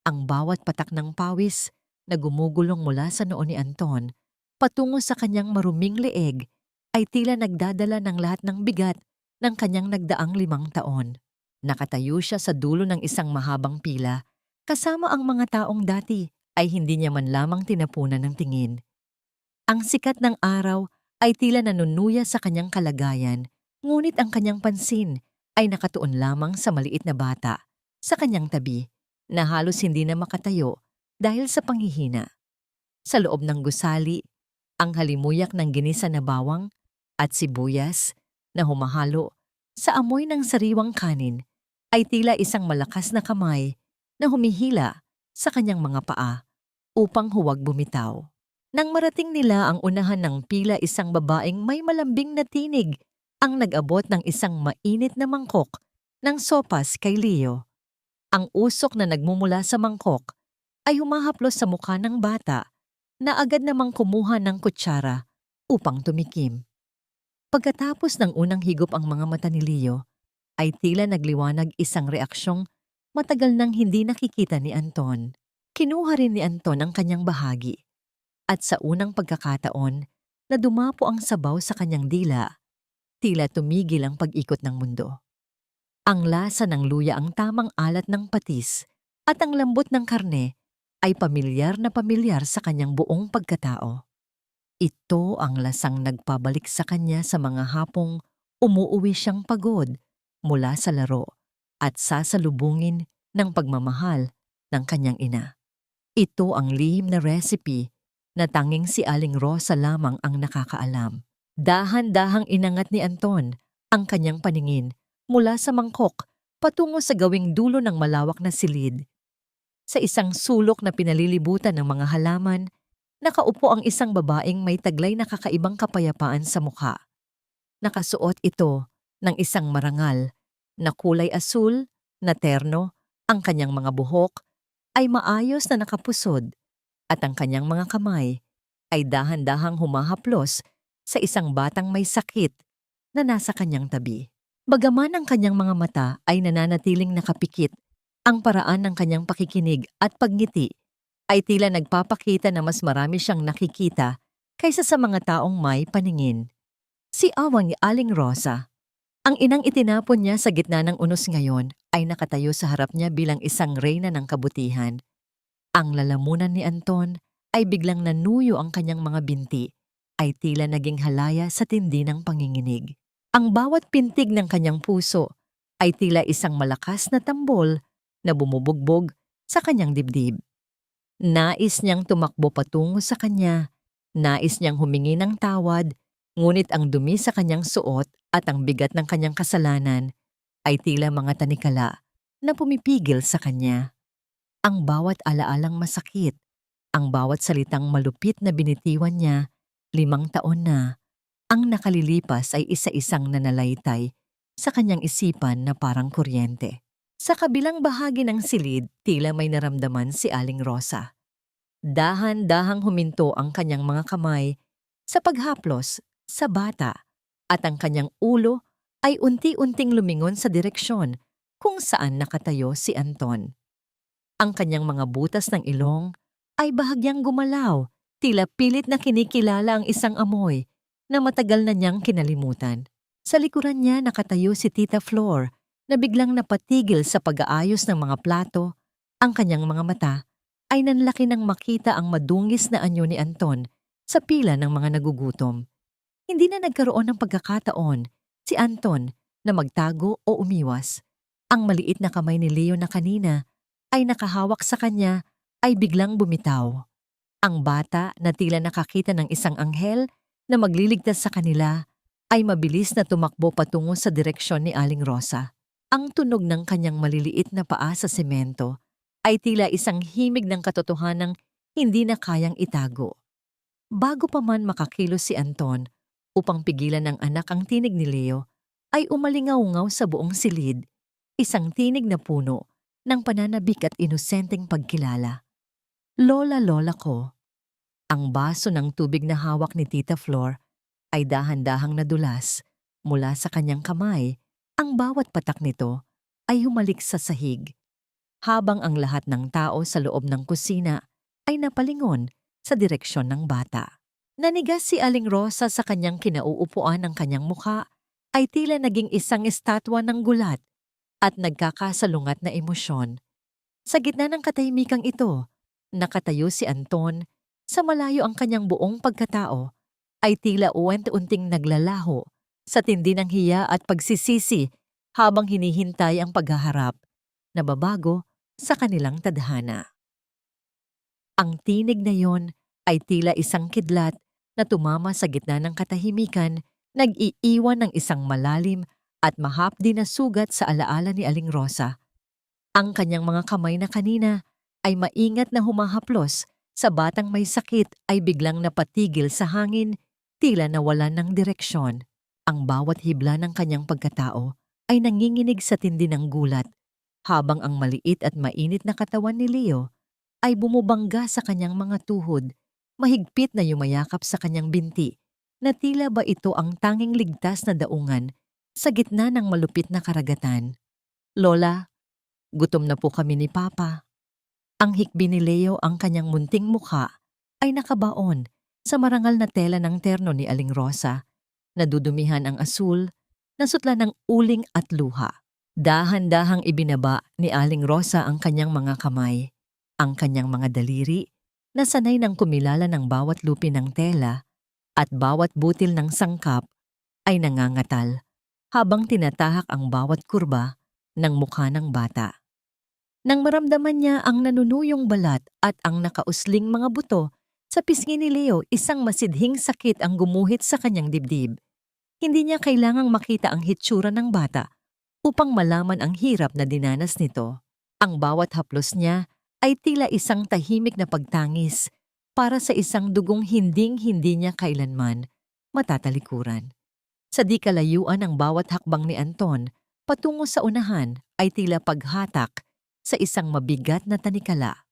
Ang bawat patak ng pawis na gumugulong mula sa noo ni Anton patungo sa kanyang maruming leeg ay tila nagdadala ng lahat ng bigat ng kanyang nagdaang 5 taon. Nakatayo siya sa dulo ng isang mahabang pila, kasama ang mga taong dati ay hindi niya man lamang tinapunan ng tingin. Ang sikat ng araw ay tila nanunuya sa kanyang kalagayan, ngunit ang kanyang pansin ay nakatuon lamang sa maliit na bata sa kanyang tabi na halos hindi na makatayo dahil sa panghihina. Sa loob ng gusali, ang halimuyak ng ginisa na bawang at sibuyas na humahalo sa amoy ng sariwang kanin ay tila isang malakas na kamay na humihila sa kanyang mga paa upang huwag bumitaw. Nang marating nila ang unahan ng pila, isang babaeng may malambing na tinig ang nag-abot ng isang mainit na mangkok ng sopas kay Leo. Ang usok na nagmumula sa mangkok ay humahaplos sa mukha ng bata na agad namang kumuha ng kutsara upang tumikim. Pagkatapos ng unang higop ang mga mata ni Leo, ay tila nagliwanag isang reaksyong matagal nang hindi nakikita ni Anton. Kinuha rin ni Anton ang kanyang bahagi. At sa unang pagkakataon na dumapo ang sabaw sa kanyang dila, tila tumigil ang pag-ikot ng mundo. Ang lasa ng luya, ang tamang alat ng patis, at ang lambot ng karne ay pamilyar na pamilyar sa kanyang buong pagkatao. Ito ang lasang nagpabalik sa kanya sa mga hapong umuuwi siyang pagod mula sa laro at sasalubungin ng pagmamahal ng kanyang ina. Ito ang lihim na recipe na tanging si Aling Rosa lamang ang nakakaalam. Dahan-dahang inangat ni Anton ang kanyang paningin mula sa mangkok patungo sa gawing dulo ng malawak na silid. Sa isang sulok na pinalilibutan ng mga halaman, nakaupo ang isang babaeng may taglay na kakaibang kapayapaan sa mukha. Nakasuot ito ng isang marangal na kulay asul na terno, ang kanyang mga buhok ay maayos na nakapusod at ang kanyang mga kamay ay dahan-dahang humahaplos sa isang batang may sakit na nasa kanyang tabi. Bagaman ang kanyang mga mata ay nananatiling nakapikit, ang paraan ng kanyang pakikinig at pagngiti ay tila nagpapakita na mas marami siyang nakikita kaysa sa mga taong may paningin. Si Aling Rosa, ang inang itinapon niya sa gitna ng unos ngayon, ay nakatayo sa harap niya bilang isang reyna ng kabutihan. Ang lalamunan ni Anton ay biglang nanuyo, ang kanyang mga binti ay tila naging halaya sa tindi ng panginginig. Ang bawat pintig ng kanyang puso ay tila isang malakas na tambol na bumubugbog sa kanyang dibdib. Nais niyang tumakbo patungo sa kanya, nais niyang humingi ng tawad, ngunit ang dumi sa kanyang suot at ang bigat ng kanyang kasalanan ay tila mga tanikala na pumipigil sa kanya. Ang bawat alaalang masakit, ang bawat salitang malupit na binitiwan niya, 5 taon na, ang nakalilipas ay isa-isang nanalaitay sa kanyang isipan na parang kuryente. Sa kabilang bahagi ng silid, tila may naramdaman si Aling Rosa. Dahan-dahang huminto ang kanyang mga kamay sa paghaplos sa bata at ang kanyang ulo ay unti-unting lumingon sa direksyon kung saan nakatayo si Anton. Ang kanyang mga butas ng ilong ay bahagyang gumalaw, tila pilit na kinikilala ang isang amoy na matagal na niyang kinalimutan. Sa likuran niya nakatayo si Tita Flor na biglang napatigil sa pag-aayos ng mga plato. Ang kanyang mga mata ay nanlaki nang makita ang madungis na anyo ni Anton sa pila ng mga nagugutom. Hindi na nagkaroon ng pagkakataon si Anton na magtago o umiwas. Ang maliit na kamay ni Leo na kanina ay nakahawak sa kanya ay biglang bumitaw. Ang bata na tila nakakita ng isang anghel na magliligtas sa kanila ay mabilis na tumakbo patungo sa direksyon ni Aling Rosa. Ang tunog ng kanyang maliliit na paa sa semento ay tila isang himig ng katotohanang hindi na kayang itago. Bago pa man makakilos si Anton upang pigilan ng anak ang tinig ni Leo, ay umalingaw-ngaw sa buong silid, isang tinig na puno ng pananabik at inosenteng pagkilala. Lola ko. Ang baso ng tubig na hawak ni Tita Flor ay dahan-dahang nadulas mula sa kanyang kamay. Ang bawat patak nito ay humalik sa sahig, habang ang lahat ng tao sa loob ng kusina ay napalingon sa direksyon ng bata. Nanigas si Aling Rosa sa kanyang kinauupuan, ng kanyang mukha ay tila naging isang estatwa ng gulat at nagkakasalungat na emosyon. Sa gitna ng katahimikang ito, nakatayo si Anton. Sa malayo ang kanyang buong pagkatao ay tila unti-unting naglalaho sa tindi ng hiya at pagsisisi habang hinihintay ang paghaharap. Nababago sa kanilang tadhana. Ang tinig na yon ay tila isang kidlat na tumama sa gitna ng katahimikan, nag-iiwan ng isang malalim at mahapdi na sugat sa alaala ni Aling Rosa. Ang kanyang mga kamay na kanina ay maingat na humahaplos sa batang may sakit ay biglang napatigil sa hangin, tila nawalan ng direksyon. Ang bawat hibla ng kanyang pagkatao ay nanginginig sa tindi ng gulat, habang ang maliit at mainit na katawan ni Leo ay bumubangga sa kanyang mga tuhod, mahigpit na yumayakap sa kanyang binti, na tila ba ito ang tanging ligtas na daungan sa gitna ng malupit na karagatan. "Lola, gutom na po kami ni Papa." Ang hikbi ni Leo, ang kanyang munting mukha ay nakabaon sa marangal na tela ng terno ni Aling Rosa. Nadudumihan ang asul, nasutla ng uling at luha. Dahan-dahang ibinaba ni Aling Rosa ang kanyang mga kamay. Ang kanyang mga daliri na sanay ng kumilala ng bawat lupi ng tela at bawat butil ng sangkap ay nangangatal habang tinatahak ang bawat kurba ng mukha ng bata. Nang maramdaman niya ang nanunuyong balat at ang nakausling mga buto sa pisngi ni Leo, isang masidhing sakit ang gumuhit sa kanyang dibdib. Hindi niya kailangang makita ang hitsura ng bata upang malaman ang hirap na dinanas nito. Ang bawat haplos niya ay tila isang tahimik na pagtangis para sa isang dugong hinding-hindi niya kailanman matatalikuran. Sa di kalayuan ng bawat hakbang ni Anton patungo sa unahan ay tila paghatak sa isang mabigat na tanikala.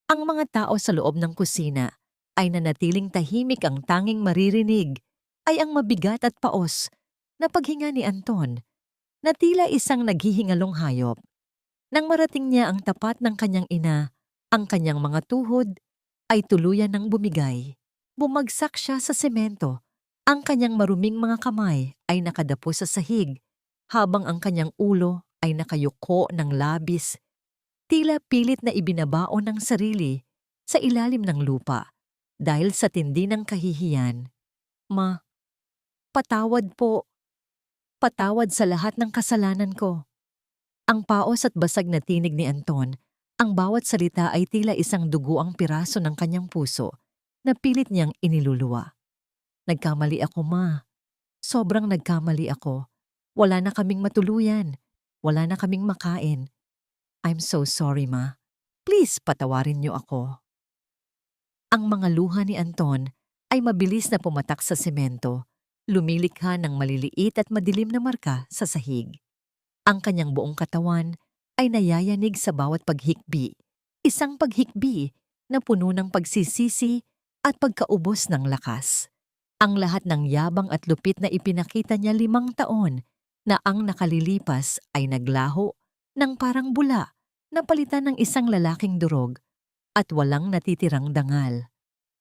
Ang mga tao sa loob ng kusina ay nanatiling tahimik, ang tanging maririnig ay ang mabigat at paos na paghinga ni Anton na tila isang naghihingalong hayop. Nang marating niya ang tapat ng kanyang ina, ang kanyang mga tuhod ay tuluyan ng bumigay. Bumagsak siya sa semento. Ang kanyang maruming mga kamay ay nakadapo sa sahig, habang ang kanyang ulo ay nakayuko ng labis, tila pilit na ibinabaon ng sarili sa ilalim ng lupa dahil sa tindi ng kahihiyan. "Ma, patawad po. Patawad sa lahat ng kasalanan ko." Ang paos at basag na tinig ni Anton, ang bawat salita ay tila isang duguang piraso ng kanyang puso na pilit niyang iniluluwa. "Nagkamali ako, Ma. Sobrang nagkamali ako. Wala na kaming matuluyan. Wala na kaming makain. I'm so sorry, Ma. Please patawarin niyo ako." Ang mga luha ni Anton ay mabilis na pumatak sa semento, lumilikha ng maliliit at madilim na marka sa sahig. Ang kanyang buong katawan ay nayayanig sa bawat paghikbi, isang paghikbi na puno ng pagsisisi at pagkaubos ng lakas. Ang lahat ng yabang at lupit na ipinakita niya 5 taon na ang nakalilipas ay naglaho ng parang bula na palitan ng isang lalaking durog at walang natitirang dangal.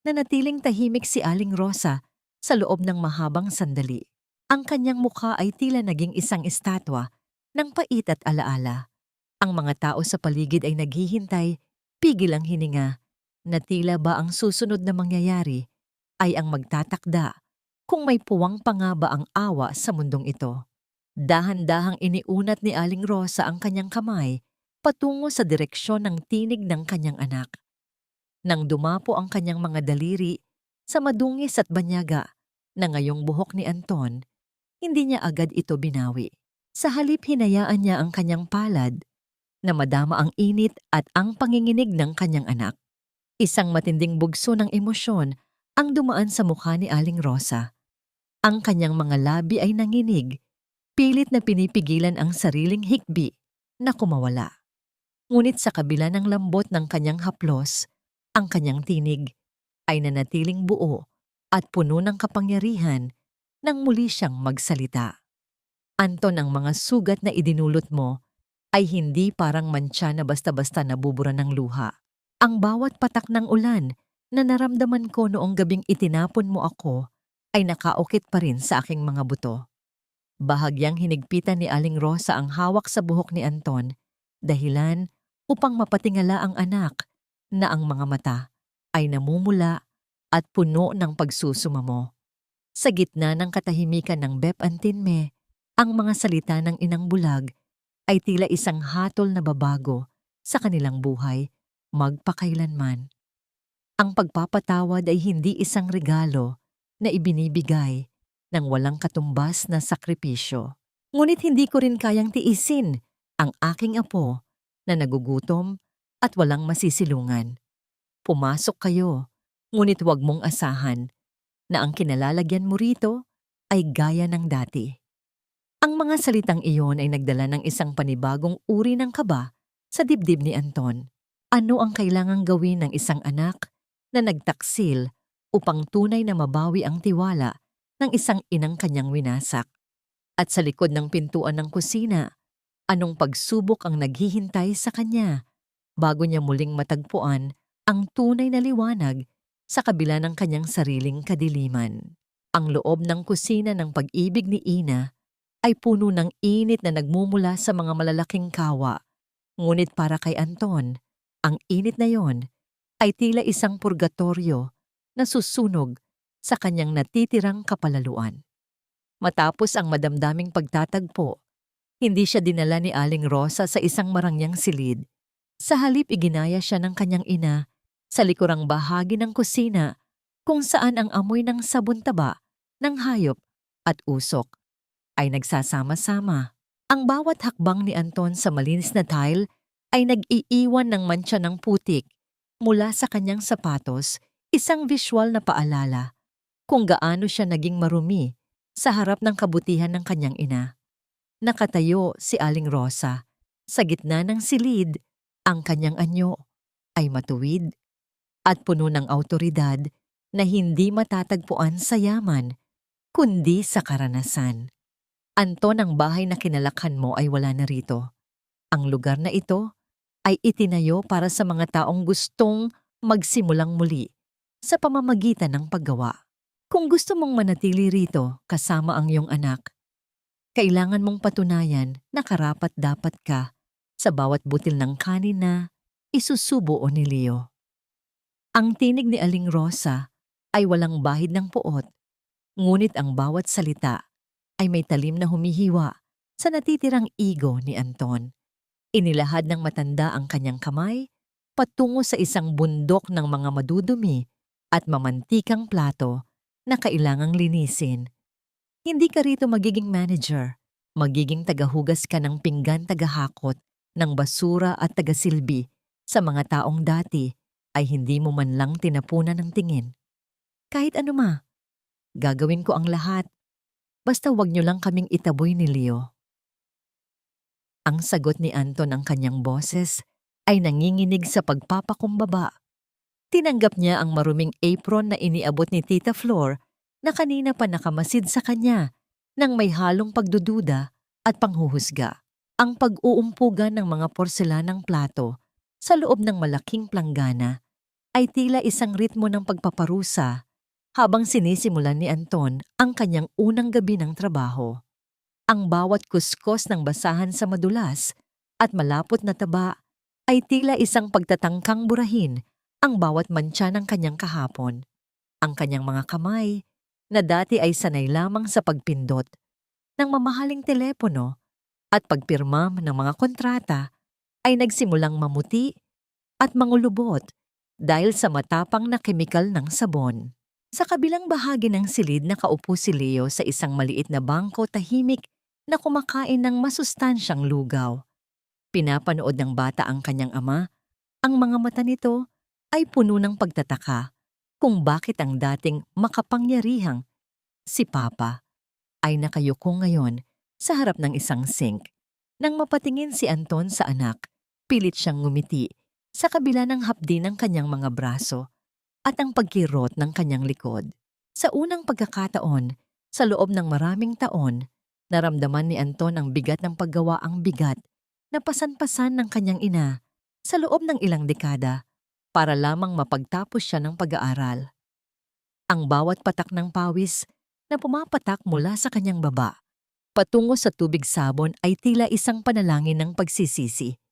Nanatiling tahimik si Aling Rosa sa loob ng mahabang sandali. Ang kanyang mukha ay tila naging isang estatwa ng pait at alaala. Ang mga tao sa paligid ay naghihintay, pigil ang hininga, na tila ba ang susunod na mangyayari ay ang magtatakda kung may puwang pa nga ba ang awa sa mundong ito. Dahan-dahang iniunat ni Aling Rosa ang kanyang kamay patungo sa direksyon ng tinig ng kanyang anak. Nang dumapo ang kanyang mga daliri sa madungis at banyaga na ngayong buhok ni Anton, hindi niya agad ito binawi. Sa halip, hinayaan niya ang kanyang palad na madama ang init at ang panginginig ng kanyang anak. Isang matinding bugso ng emosyon ang dumaan sa mukha ni Aling Rosa. Ang kanyang mga labi ay nanginig, pilit na pinipigilan ang sariling hikbi na kumawala. Ngunit sa kabila ng lambot ng kanyang haplos, ang kanyang tinig ay nanatiling buo at puno ng kapangyarihan nang muli siyang magsalita. "Anton, ang mga sugat na idinulot mo ay hindi parang mantsa na basta-basta nabubura ng luha. Ang bawat patak ng ulan na naramdaman ko noong gabing itinapon mo ako ay nakaukit pa rin sa aking mga buto." Bahagyang hinigpitan ni Aling Rosa ang hawak sa buhok ni Anton, dahilan upang mapatingala ang anak na ang mga mata ay namumula at puno ng pagsusumamo. Sa gitna ng katahimikan ng Bep Antinme, ang mga salita ng Inang Bulag ay tila isang hatol na babago sa kanilang buhay magpakailanman. Ang pagpapatawad ay hindi isang regalo na ibinibigay ng walang katumbas na sakripisyo. Ngunit hindi ko rin kayang tiisin ang aking apo na nagugutom at walang masisilungan. Pumasok kayo, ngunit huwag mong asahan na ang kinalalagyan mo rito ay gaya ng dati. Ang mga salitang iyon ay nagdala ng isang panibagong uri ng kaba sa dibdib ni Anton. Ano ang kailangang gawin ng isang anak na nagtaksil upang tunay na mabawi ang tiwala ng isang inang kanyang winasak? At sa likod ng pintuan ng kusina, anong pagsubok ang naghihintay sa kanya bago niya muling matagpuan ang tunay na liwanag sa kabila ng kanyang sariling kadiliman? Ang loob ng kusina ng pag-ibig ni Ina ay puno ng init na nagmumula sa mga malalaking kawa. Ngunit para kay Anton, ang init na yon ay tila isang purgatoryo na susunog sa kanyang natitirang kapalaluan. Matapos ang madamdaming pagtatagpo, hindi siya dinala ni Aling Rosa sa isang marangyang silid. Sa halip iginaya siya ng kanyang ina sa likurang bahagi ng kusina kung saan ang amoy ng sabon-taba, ng hayop at usok ay nagsasama-sama. Ang bawat hakbang ni Anton sa malinis na tile ay nag-iiwan ng mantsa ng putik mula sa kanyang sapatos, isang visual na paalala kung gaano siya naging marumi sa harap ng kabutihan ng kanyang ina. Nakatayo si Aling Rosa sa gitna ng silid, ang kanyang anyo ay matuwid at puno ng awtoridad na hindi matatagpuan sa yaman kundi sa karanasan. Anton, ang bahay na kinalakhan mo ay wala na rito. Ang lugar na ito ay itinayo para sa mga taong gustong magsimulang muli sa pamamagitan ng paggawa. Kung gusto mong manatili rito kasama ang iyong anak, kailangan mong patunayan na karapat-dapat ka sa bawat butil ng kanin na isusubo o ni Leo. Ang tinig ni Aling Rosa ay walang bahid ng puot, ngunit ang bawat salita ay may talim na humihiwa sa natitirang ego ni Anton. Inilahad ng matanda ang kanyang kamay patungo sa isang bundok ng mga madudumi at mamantikang plato na kailangang linisin. Hindi ka rito magiging manager, magiging tagahugas ka ng pinggan, tagahakot ng basura at tagasilbi sa mga taong dati ay hindi mo man lang tinapunan ng tingin. Kahit anuma, gagawin ko ang lahat. Basta wag niyo lang kaming itaboy ni Leo. Ang sagot ni Anton ng kanyang boses ay nanginginig sa pagpapakumbaba. Tinanggap niya ang maruming apron na iniabot ni Tita Flor na kanina pa nakamasid sa kanya nang may halong pagdududa at panghuhusga. Ang pag-uumpugan ng mga porselanang plato sa loob ng malaking planggana ay tila isang ritmo ng pagpaparusa habang sinisimulan ni Anton ang kanyang unang gabi ng trabaho. Ang bawat kuskos ng basahan sa madulas at malapot na taba ay tila isang pagtatangkang burahin ang bawat mantsa ng kanyang kahapon. Ang kanyang mga kamay, na dati ay sanay lamang sa pagpindot ng mamahaling telepono at pagpirma ng mga kontrata, ay nagsimulang mamuti at mangulubot dahil sa matapang na kemikal ng sabon. Sa kabilang bahagi ng silid nakaupo si Leo sa isang maliit na bangko, tahimik na kumakain ng masustansyang lugaw. Pinapanood ng bata ang kanyang ama. Ang mga mata nito ay puno ng pagtataka kung bakit ang dating makapangyarihang si Papa ay nakayuko ngayon sa harap ng isang sink. Nang mapatingin si Anton sa anak, pilit siyang ngumiti sa kabila ng hapdi ng kanyang mga braso at ang pagkirot ng kanyang likod. Sa unang pagkakataon, sa loob ng maraming taon, naramdaman ni Anton ang bigat ng paggawa, ang bigat na pasan-pasan ng kanyang ina sa loob ng ilang dekada para lamang mapagtapos siya ng pag-aaral. Ang bawat patak ng pawis na pumapatak mula sa kanyang baba patungo sa tubig sabon ay tila isang panalangin ng pagsisisi.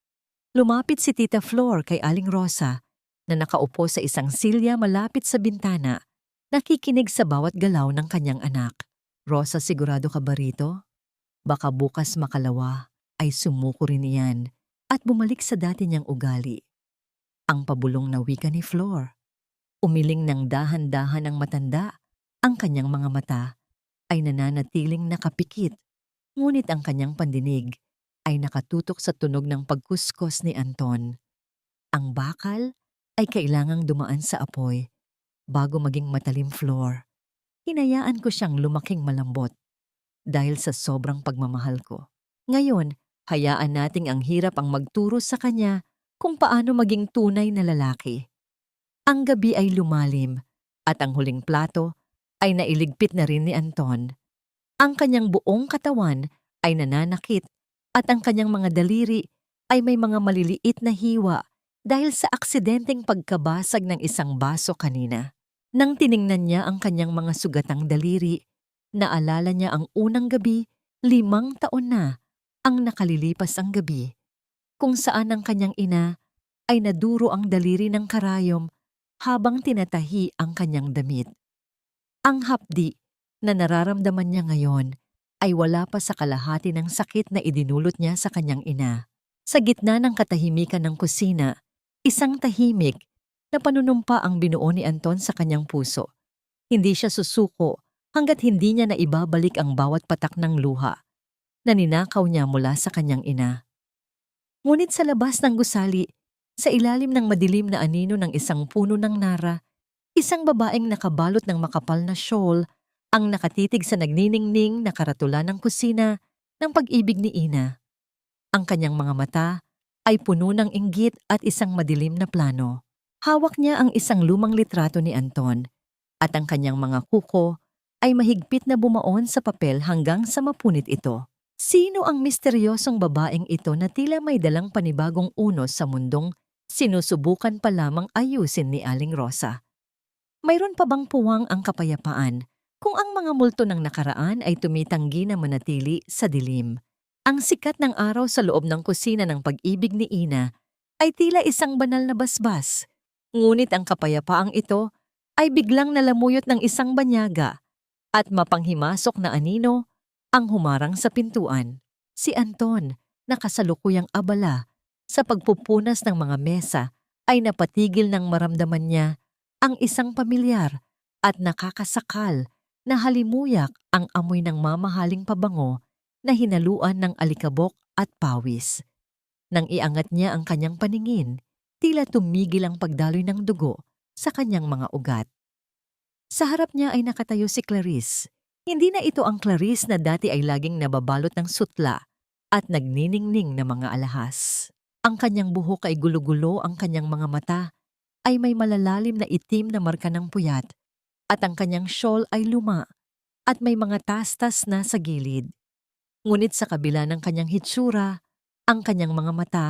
Lumapit si Tita Flor kay Aling Rosa na nakaupo sa isang silya malapit sa bintana, nakikinig sa bawat galaw ng kanyang anak. Rosa, sigurado ka ba rito? Baka bukas makalawa ay sumuko rin iyan at bumalik sa dati niyang ugali. Ang pabulong na wika ni Flor. Umiling ng dahan-dahan ang matanda. Ang kanyang mga mata ay nananatiling nakapikit, ngunit ang kanyang pandinig ay nakatutok sa tunog ng pagkuskos ni Anton. Ang bakal ay kailangang dumaan sa apoy bago maging matalim, Flor. Hinayaan ko siyang lumaking malambot dahil sa sobrang pagmamahal ko. Ngayon, hayaan nating ang hirap ang magturo sa kanya kung paano maging tunay na lalaki. Ang gabi ay lumalim at ang huling plato ay nailigpit na rin ni Anton. Ang kanyang buong katawan ay nananakit at ang kanyang mga daliri ay may mga maliliit na hiwa dahil sa aksidenteng pagkabasag ng isang baso kanina. Nang tiningnan niya ang kanyang mga sugatang daliri, naalala niya ang unang gabi, 5 taon na ang nakalilipas ang gabi, kung saan ang kanyang ina ay naduro ang daliri ng karayom habang tinatahi ang kanyang damit. Ang hapdi na nararamdaman niya ngayon ay wala pa sa kalahati ng sakit na idinulot niya sa kanyang ina. Sa gitna ng katahimikan ng kusina, isang tahimik na panunumpa ang binuo ni Anton sa kanyang puso. Hindi siya susuko hanggat hindi niya naibabalik ang bawat patak ng luha na ninakaw niya mula sa kanyang ina. Ngunit sa labas ng gusali, sa ilalim ng madilim na anino ng isang puno ng nara, isang babaeng nakabalot ng makapal na shawl ang nakatitig sa nagniningning na karatula ng kusina ng pag-ibig ni Ina. Ang kanyang mga mata ay puno ng inggit at isang madilim na plano. Hawak niya ang isang lumang litrato ni Anton at ang kanyang mga kuko ay mahigpit na bumaon sa papel hanggang sa mapunit ito. Sino ang misteryosong babaeng ito na tila may dalang panibagong unos sa mundong sinusubukan pa lamang ayusin ni Aling Rosa? Mayroon pa bang puwang ang kapayapaan kung ang mga multo ng nakaraan ay tumitanggi na manatili sa dilim? Ang sikat ng araw sa loob ng kusina ng pag-ibig ni Ina ay tila isang banal na basbas, ngunit ang kapayapaang ito ay biglang nalamuyot ng isang banyaga at mapanghimasok na anino ang humarang sa pintuan. Si Anton, na kasalukuyang abala sa pagpupunas ng mga mesa, ay napatigil nang maramdaman niya ang isang pamilyar at nakakasakal na halimuyak ang amoy ng mamahaling pabango na hinaluan ng alikabok at pawis. Nang iangat niya ang kanyang paningin, tila tumigil ang pagdaloy ng dugo sa kanyang mga ugat. Sa harap niya ay nakatayo si Clarice. Hindi na ito ang Clarice na dati ay laging nababalot ng sutla at nagniningning na mga alahas. Ang kanyang buhok ay gulo-gulo, ang kanyang mga mata ay may malalalim na itim na marka ng puyat, at ang kanyang shawl ay luma at may mga tastas na sa gilid. Ngunit sa kabila ng kanyang hitsura, ang kanyang mga mata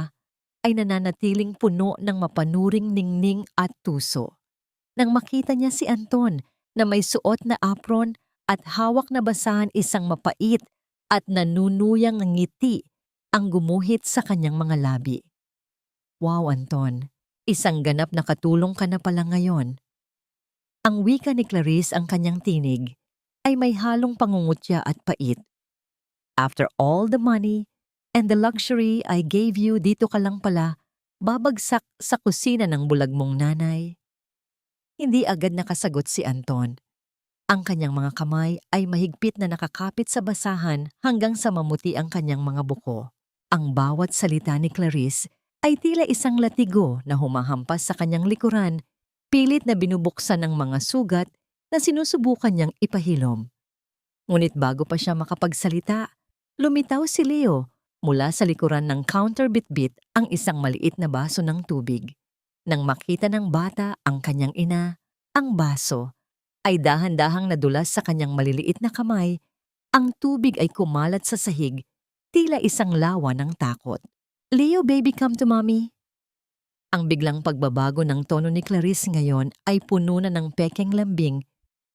ay nananatiling puno ng mapanuring ningning at tuso. Nang makita niya si Anton na may suot na apron at hawak na basahan, isang mapait at nanunuyang ngiti ang gumuhit sa kanyang mga labi. Wow, Anton, isang ganap na katulong ka na pala ngayon. Ang wika ni Clarice, ang kanyang tinig, ay may halong pangungutya at pait. After all the money and the luxury I gave you, dito ka lang pala babagsak sa kusina ng bulag mong nanay. Hindi agad nakasagot si Anton. Ang kanyang mga kamay ay mahigpit na nakakapit sa basahan hanggang sa mamuti ang kanyang mga buko. Ang bawat salita ni Clarice ay tila isang latigo na humahampas sa kanyang likuran, pilit na binubuksan ng mga sugat na sinusubukan niyang ipahilom. Ngunit bago pa siya makapagsalita, lumitaw si Leo mula sa likuran ng counter, bitbit ang isang maliit na baso ng tubig. Nang makita ng bata ang kanyang ina, ang baso ay dahan-dahang nadulas sa kanyang maliliit na kamay. Ang tubig ay kumalat sa sahig, tila isang lawa ng takot. Leo, baby, come to mommy. Ang biglang pagbabago ng tono ni Clarice ngayon ay puno na ng pekeng lambing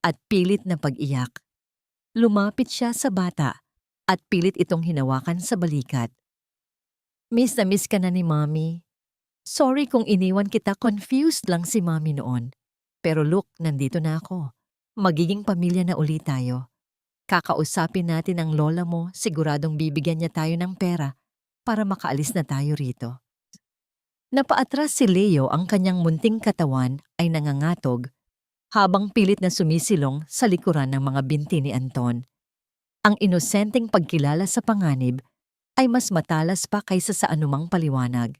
at pilit na pag-iyak. Lumapit siya sa bata at pilit itong hinawakan sa balikat. Miss na miss ka na ni mommy. Sorry kung iniwan kita, confused lang si mommy noon. Pero look, nandito na ako. Magiging pamilya na ulit tayo. Kakausapin natin ang lola mo, siguradong bibigyan niya tayo ng pera para makaalis na tayo rito. Napaatras si Leo, ang kanyang munting katawan ay nangangatog habang pilit na sumisilong sa likuran ng mga binti ni Anton. Ang inosenteng pagkilala sa panganib ay mas matalas pa kaysa sa anumang paliwanag.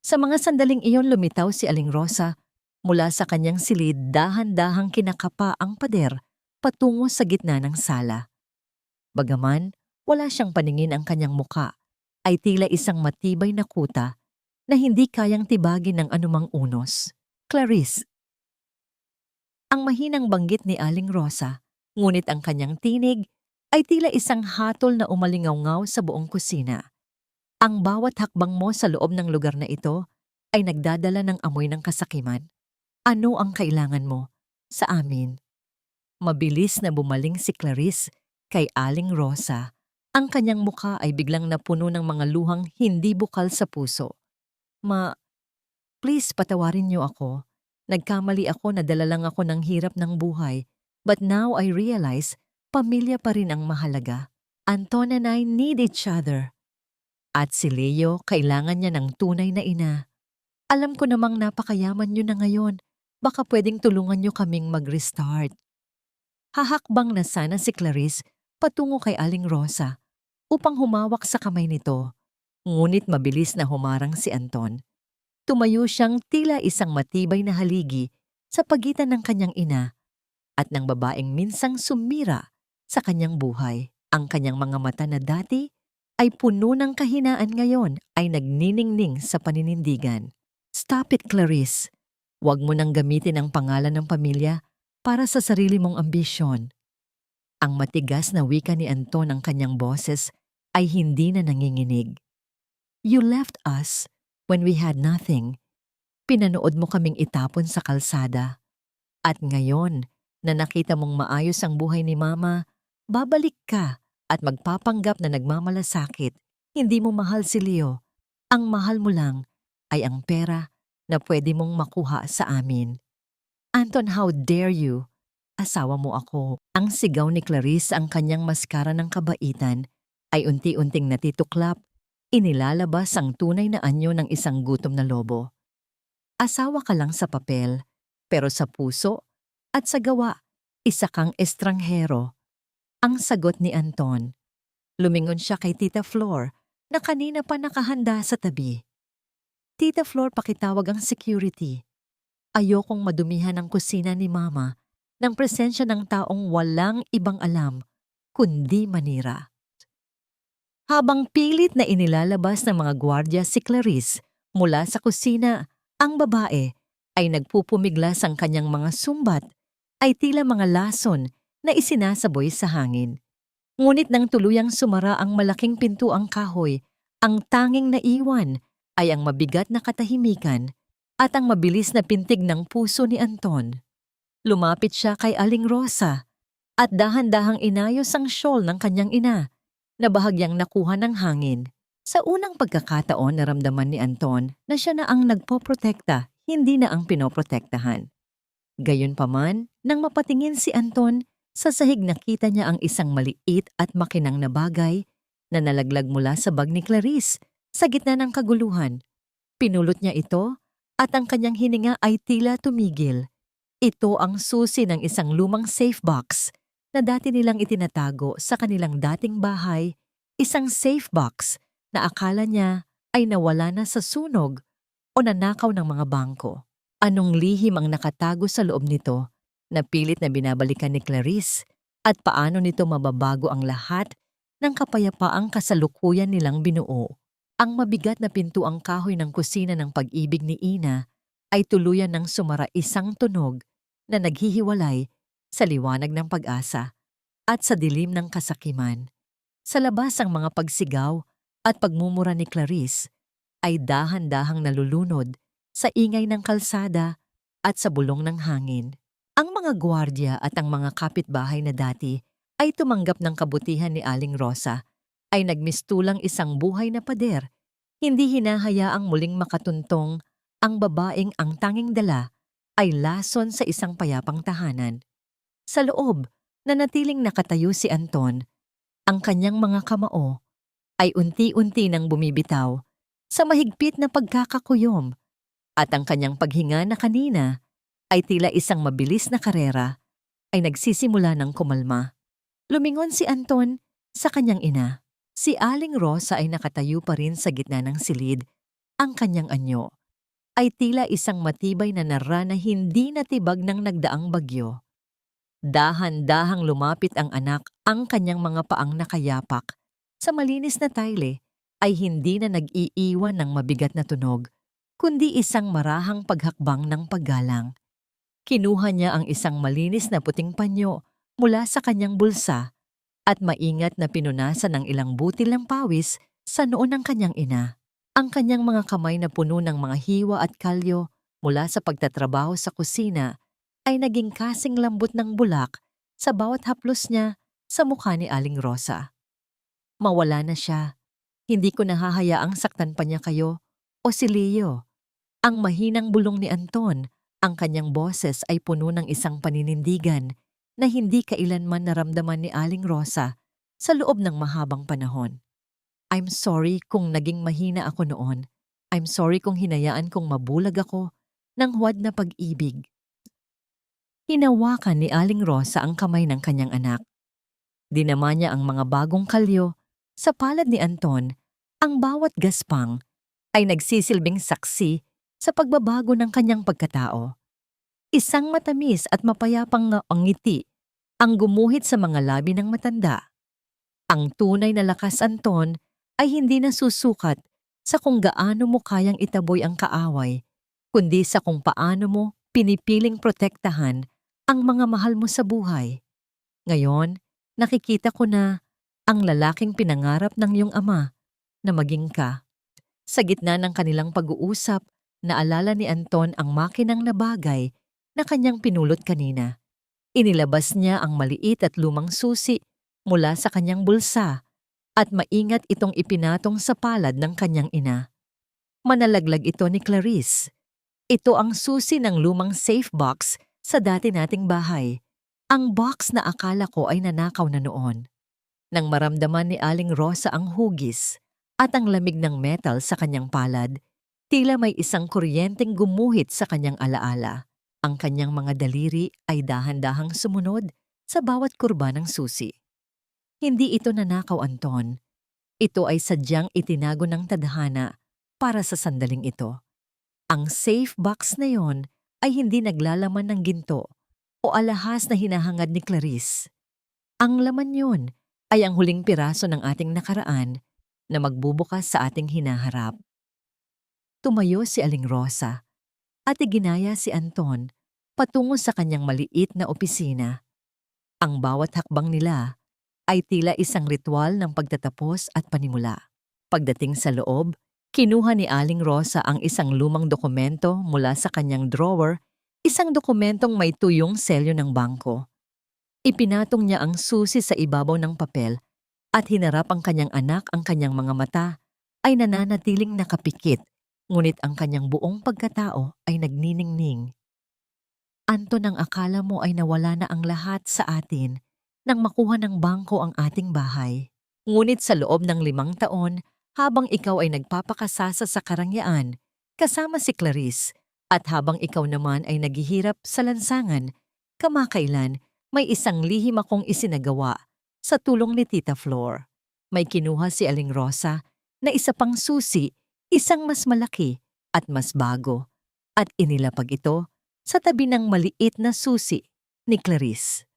Sa mga sandaling iyon lumitaw si Aling Rosa mula sa kanyang silid, dahan-dahang kinakapa ang pader patungo sa gitna ng sala. Bagaman wala siyang paningin, ang kanyang muka ay tila isang matibay na kuta na hindi kayang tibagin ng anumang unos. Clarice. Ang mahinang banggit ni Aling Rosa, ngunit ang kanyang tinig ay tila isang hatol na umalingaw-ngaw sa buong kusina. Ang bawat hakbang mo sa loob ng lugar na ito ay nagdadala ng amoy ng kasakiman. Ano ang kailangan mo sa amin? Mabilis na bumaling si Clarice kay Aling Rosa. Ang kanyang muka ay biglang napuno ng mga luhang hindi bukal sa puso. Please patawarin niyo ako. Nagkamali ako, nadala lang ako ng hirap ng buhay. But now I realize, pamilya pa rin ang mahalaga. Anton and I need each other. At si Leo, kailangan niya ng tunay na ina. Alam ko namang napakayaman niyo na ngayon. Baka pwedeng tulungan niyo kaming mag-restart. Hahakbang na sana si Clarice patungo kay Aling Rosa upang humawak sa kamay nito. Ngunit mabilis na humarang si Anton. Tumayo siyang tila isang matibay na haligi sa pagitan ng kanyang ina at ng babaeng minsang sumira sa kanyang buhay. Ang kanyang mga mata na dati ay puno ng kahinaan ngayon ay nagniningning sa paninindigan. Stop it, Clarice. Huwag mo nang gamitin ang pangalan ng pamilya para sa sarili mong ambisyon. Ang matigas na wika ni Anton, ang kanyang boses ay hindi na nanginginig. You left us when we had nothing. Pinanood mo kaming itapon sa kalsada. At ngayon na nakita mong maayos ang buhay ni Mama, babalik ka at magpapanggap na nagmamalasakit. Hindi mo mahal si Leo. Ang mahal mo lang ay ang pera na pwede mong makuha sa amin. Anton, how dare you? Asawa mo ako. Ang sigaw ni Clarice, ang kanyang maskara ng kabaitan, ay unti-unting natituklap. Inilalabas ang tunay na anyo ng isang gutom na lobo. Asawa ka lang sa papel, pero sa puso at sa gawa, isa kang estranghero. Ang sagot ni Anton. Lumingon siya kay Tita Flor na kanina pa nakahanda sa tabi. Tita Flor, pakitawag ang security. Ayokong madumihan ang kusina ni Mama ng presensya ng taong walang ibang alam kundi manira. Habang pilit na inilalabas ng mga gwardya si Clarice mula sa kusina, ang babae ay nagpupumiglas, ang kanyang mga sumbat ay tila mga lason na isinasaboy sa hangin. Ngunit nang tuluyang sumara ang malaking pintuang kahoy, ang tanging naiwan ay ang mabigat na katahimikan at ang mabilis na pintig ng puso ni Anton. Lumapit siya kay Aling Rosa at dahan-dahang inayos ang shawl ng kanyang ina na bahagyang nakuha ng hangin. Sa unang pagkakataon, naramdaman ni Anton na siya na ang nagpoprotekta, hindi na ang pinoprotektahan. Gayunpaman, nang mapatingin si Anton, sa sahig nakita niya ang isang maliit at makinang na bagay na nalaglag mula sa bag ni Clarice sa gitna ng kaguluhan. Pinulot niya ito at ang kanyang hininga ay tila tumigil. Ito ang susi ng isang lumang safe box na dati nilang itinatago sa kanilang dating bahay, isang safe box na akala niya ay nawala na sa sunog o nanakaw ng mga bangko. Anong lihim ang nakatago sa loob nito na pilit na binabalikan ni Clarice at paano nito mababago ang lahat ng kapayapaang kasalukuyan nilang binuo. Ang mabigat na pintuang kahoy ng kusina ng pag-ibig ni Ina ay tuluyan ng sumara, isang tunog na naghihiwalay sa liwanag ng pag-asa at sa dilim ng kasakiman. Sa labas, ang mga pagsigaw at pagmumura ni Clarice ay dahan-dahang nalulunod sa ingay ng kalsada at sa bulong ng hangin. Ang mga gwardya at ang mga kapitbahay na dati ay tumanggap ng kabutihan ni Aling Rosa ay nagmistulang isang buhay na pader. Hindi hinahayaang muling makatuntong ang babaeng ang tanging dala ay lason sa isang payapang tahanan. Sa loob, nanatiling nakatayo si Anton. Ang kanyang mga kamao ay unti-unti nang bumibitaw sa mahigpit na pagkakakuyom at ang kanyang paghinga na kanina ay tila isang mabilis na karera ay nagsisimula ng kumalma. Lumingon si Anton sa kanyang ina. Si Aling Rosa ay nakatayo pa rin sa gitna ng silid. Ang kanyang anyo ay tila isang matibay na nara na hindi natibag ng nagdaang bagyo. Dahan-dahang lumapit ang anak, ang kanyang mga paang nakayapak sa malinis na tile ay hindi na nag-iiwan ng mabigat na tunog, kundi isang marahang paghakbang ng paggalang. Kinuha niya ang isang malinis na puting panyo mula sa kanyang bulsa at maingat na pinunasan ng ilang butil ng pawis sa noo ng kanyang ina. Ang kanyang mga kamay na puno ng mga hiwa at kalyo mula sa pagtatrabaho sa kusina ay naging kasing lambot ng bulak sa bawat haplos niya sa mukha ni Aling Rosa. Mawala na siya. Hindi ko nahahayaang saktan pa niya kayo o si Leo. Ang mahinang bulong ni Anton, ang kanyang boses ay puno ng isang paninindigan na hindi kailanman naramdaman ni Aling Rosa sa loob ng mahabang panahon. I'm sorry kung naging mahina ako noon. I'm sorry kung hinayaan kong mabulag ako ng huwad na pag-ibig. Hinawakan ni Aling Rosa ang kamay ng kanyang anak. Dinama niya ang mga bagong kalyo sa palad ni Anton. Ang bawat gaspang ay nagsisilbing saksi sa pagbabago ng kanyang pagkatao. Isang matamis at mapayapang ngiti ang gumuhit sa mga labi ng matanda. Ang tunay na lakas, Anton, ay hindi nasusukat sa kung gaano mo kayang itaboy ang kaaway, kundi sa kung paano mo pinipiling protektahan ang mga mahal mo sa buhay. Ngayon, nakikita ko na ang lalaking pinangarap ng iyong ama na maging ka. Sa gitna ng kanilang pag-uusap, naalala ni Anton ang makinang na bagay na kanyang pinulot kanina. Inilabas niya ang maliit at lumang susi mula sa kanyang bulsa at maingat itong ipinatong sa palad ng kanyang ina. Manalaglag ito ni Clarice. Ito ang susi ng lumang safe box sa dati nating bahay. Ang box na akala ko ay nanakaw na noon. Nang maramdaman ni Aling Rosa ang hugis at ang lamig ng metal sa kanyang palad, tila may isang kuryenteng gumuhit sa kanyang alaala. Ang kanyang mga daliri ay dahan-dahang sumunod sa bawat kurba ng susi. Hindi ito nanakaw, Anton. Ito ay sadyang itinago ng tadhana para sa sandaling ito. Ang safe box na yon ay hindi naglalaman ng ginto o alahas na hinahangad ni Clarice. Ang laman yon ay ang huling piraso ng ating nakaraan na magbubukas sa ating hinaharap. Tumayo si Aling Rosa at iginaya si Anton patungo sa kanyang maliit na opisina. Ang bawat hakbang nila ay tila isang ritual ng pagtatapos at panimula. Pagdating sa loob, kinuha ni Aling Rosa ang isang lumang dokumento mula sa kanyang drawer, isang dokumentong may tuyong selyo ng bangko. Ipinatong niya ang susi sa ibabaw ng papel at hinarap ang kanyang anak. Ang kanyang mga mata ay nananatiling nakapikit, ngunit ang kanyang buong pagkatao ay nagniningning. Anton, ang akala mo ay nawala na ang lahat sa atin nang makuha ng bangko ang ating bahay. Ngunit sa loob ng 5 taon, habang ikaw ay nagpapakasasa sa karangyaan, kasama si Clarice, at habang ikaw naman ay naghihirap sa lansangan, kamakailan may isang lihim akong isinagawa sa tulong ni Tita Flor. May kinuha si Aling Rosa na isa pang susi, isang mas malaki at mas bago, at inilapag ito sa tabi ng maliit na susi ni Clarice.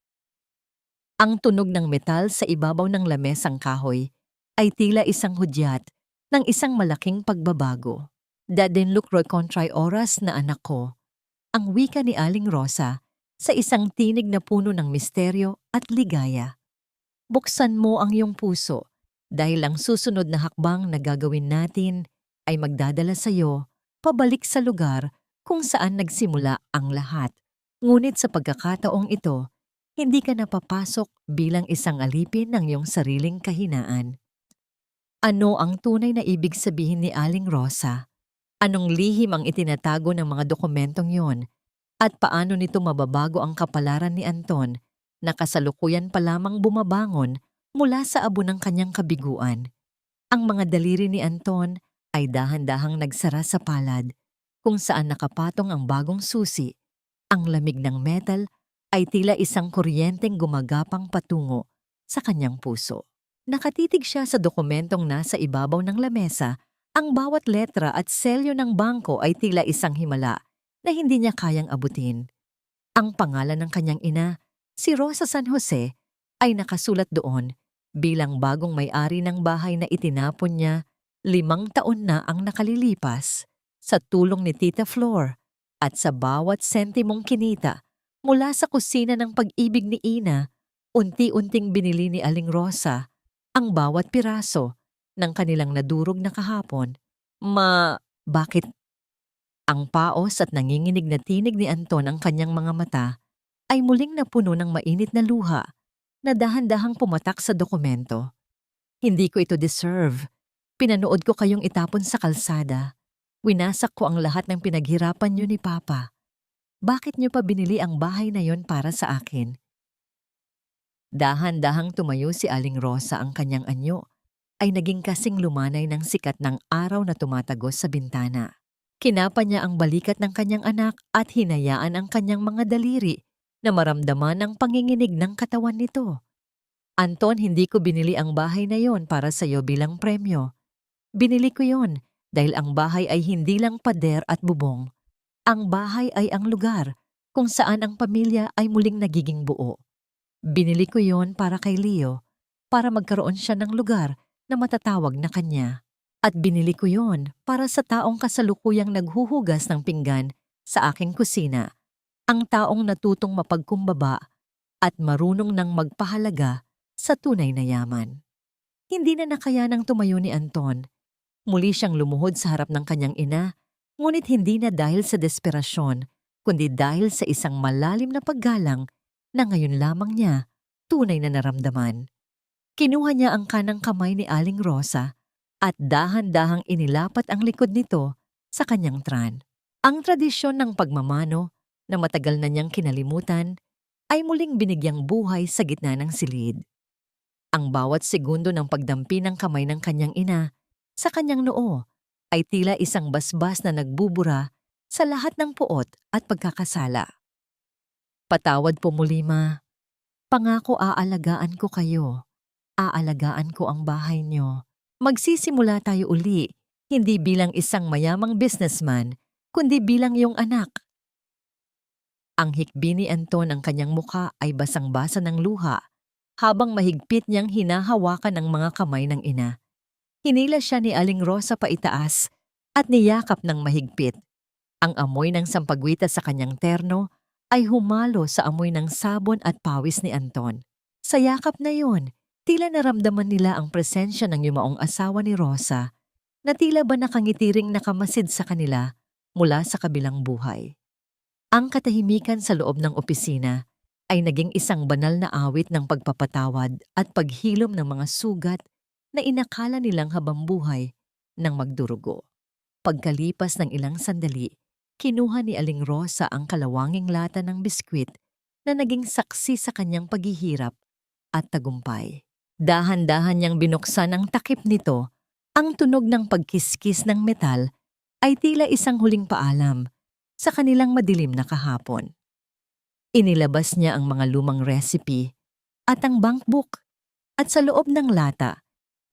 Ang tunog ng metal sa ibabaw ng lamesang kahoy ay tila isang hudyat ng isang malaking pagbabago. Dadinluk kontray oras na anak ko, ang wika ni Aling Rosa sa isang tinig na puno ng misteryo at ligaya. Buksan mo ang iyong puso dahil ang susunod na hakbang na gagawin natin ay magdadala sa iyo pabalik sa lugar kung saan nagsimula ang lahat. Ngunit sa pagkakataong ito, hindi ka napapasok bilang isang alipin ng iyong sariling kahinaan. Ano ang tunay na ibig sabihin ni Aling Rosa? Anong lihim ang itinatago ng mga dokumentong yon? At paano nito mababago ang kapalaran ni Anton na kasalukuyan pa lamang bumabangon mula sa abo ng kanyang kabiguan? Ang mga daliri ni Anton ay dahan-dahang nagsara sa palad kung saan nakapatong ang bagong susi. Ang lamig ng metal ay tila isang kuryenteng gumagapang patungo sa kanyang puso. Nakatitig siya sa dokumentong nasa ibabaw ng lamesa. Ang bawat letra at selyo ng bangko ay tila isang himala na hindi niya kayang abutin. Ang pangalan ng kanyang ina, si Rosa San Jose, ay nakasulat doon bilang bagong may-ari ng bahay na itinapon niya. 5 taon na ang nakalilipas sa tulong ni Tita Flor at sa bawat sentimong kinita mula sa kusina ng pag-ibig ni Ina. Unti-unting binili ni Aling Rosa ang bawat piraso ng kanilang nadurog na kahapon. Bakit? Ang paos at nanginginig na tinig ni Anton ang kanyang mga mata ay muling napuno ng mainit na luha na dahan-dahang pumatak sa dokumento. Hindi ko ito deserve. Pinanood ko kayong itapon sa kalsada. Winasak ko ang lahat ng pinaghirapan niyo ni Papa. Bakit niyo pa binili ang bahay na yon para sa akin? Dahan-dahang tumayo si Aling Rosa. Ang kanyang anyo ay naging kasing lumanay ng sikat ng araw na tumatagos sa bintana. Kinapa niya ang balikat ng kanyang anak at hinayaan ang kanyang mga daliri na maramdaman ang panginginig ng katawan nito. Anton, hindi ko binili ang bahay na yon para sa iyo bilang premyo. Binili ko yon dahil ang bahay ay hindi lang pader at bubong. Ang bahay ay ang lugar kung saan ang pamilya ay muling nagiging buo. Binili ko yon para kay Leo, para magkaroon siya ng lugar na matatawag na kanya. At binili ko yon para sa taong kasalukuyang naghuhugas ng pinggan sa aking kusina, ang taong natutong mapagkumbaba at marunong ng magpahalaga sa tunay na yaman. Hindi na nakayanang tumayo ni Anton. Muli siyang lumuhod sa harap ng kanyang ina, ngunit hindi na dahil sa desperasyon, kundi dahil sa isang malalim na paggalang na ngayon lamang niya tunay na naramdaman. Kinuha niya ang kanang kamay ni Aling Rosa at dahan-dahang inilapat ang likod nito sa kanyang tran. Ang tradisyon ng pagmamano na matagal na niyang kinalimutan ay muling binigyang buhay sa gitna ng silid. Ang bawat segundo ng pagdampi ng kamay ng kanyang ina sa kanyang noo ay tila isang basbas na nagbubura sa lahat ng puot at pagkakasala. Patawad po muli, Ma. Pangako aalagaan ko kayo. Aalagaan ko ang bahay niyo. Magsisimula tayo uli, hindi bilang isang mayamang businessman, kundi bilang iyong anak. Ang hikbi ni Anton ang kanyang mukha ay basang-basa ng luha habang mahigpit niyang hinahawakan ang mga kamay ng ina. Hinila siya ni Aling Rosa paitaas at niyakap ng mahigpit. Ang amoy ng sampagwita sa kanyang terno ay humalo sa amoy ng sabon at pawis ni Anton. Sa yakap na yon, tila naramdaman nila ang presensya ng yumaong asawa ni Rosa na tila ba nakangitiring nakamasid sa kanila mula sa kabilang buhay. Ang katahimikan sa loob ng opisina ay naging isang banal na awit ng pagpapatawad at paghilom ng mga sugat na inakala nilang habambuhay nang magdurugo. Pagkalipas ng ilang sandali, kinuha ni Aling Rosa ang kalawanging lata ng biskwit na naging saksi sa kanyang paghihirap at tagumpay. Dahan-dahan niyang binuksan ang takip nito. Ang tunog ng pagkiskis ng metal ay tila isang huling paalam sa kanilang madilim na kahapon. Inilabas niya ang mga lumang recipe at ang bankbook at sa loob ng lata,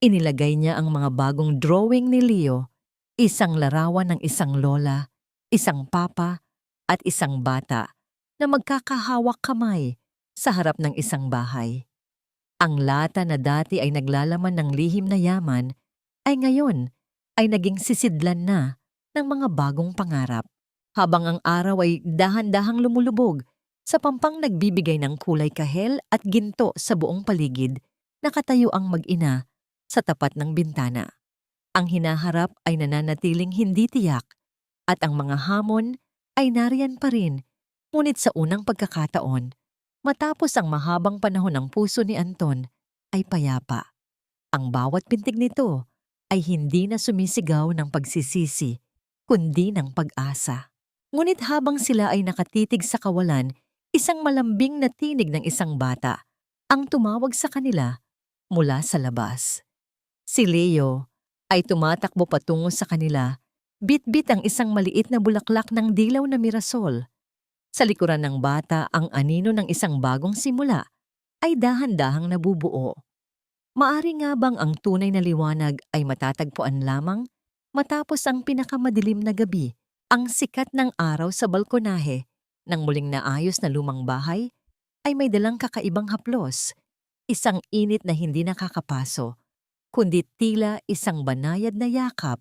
inilagay niya ang mga bagong drawing ni Leo, isang larawan ng isang lola, isang papa at isang bata na magkakahawak kamay sa harap ng isang bahay. Ang lata na dati ay naglalaman ng lihim na yaman ay ngayon ay naging sisidlan na ng mga bagong pangarap. Habang ang araw ay dahan-dahang lumulubog sa pampang nagbibigay ng kulay kahel at ginto sa buong paligid, nakatayo ang mag-ina sa tapat ng bintana. Ang hinaharap ay nananatiling hindi tiyak at ang mga hamon ay nariyan pa rin, ngunit sa unang pagkakataon, matapos ang mahabang panahon ng puso ni Anton ay payapa. Ang bawat pintig nito ay hindi na sumisigaw ng pagsisisi, kundi ng pag-asa. Ngunit habang sila ay nakatitig sa kawalan, isang malambing na tinig ng isang bata ang tumawag sa kanila mula sa labas. Si Leo ay tumatakbo patungo sa kanila, bit-bit ang isang maliit na bulaklak ng dilaw na mirasol. Sa likuran ng bata ang anino ng isang bagong simula ay dahan-dahang nabubuo. Maari nga bang ang tunay na liwanag ay matatagpuan lamang matapos ang pinakamadilim na gabi, ang sikat ng araw sa balkonahe ng muling naayos na lumang bahay ay may dalang kakaibang haplos, isang init na hindi nakakapaso, kundi tila isang banayad na yakap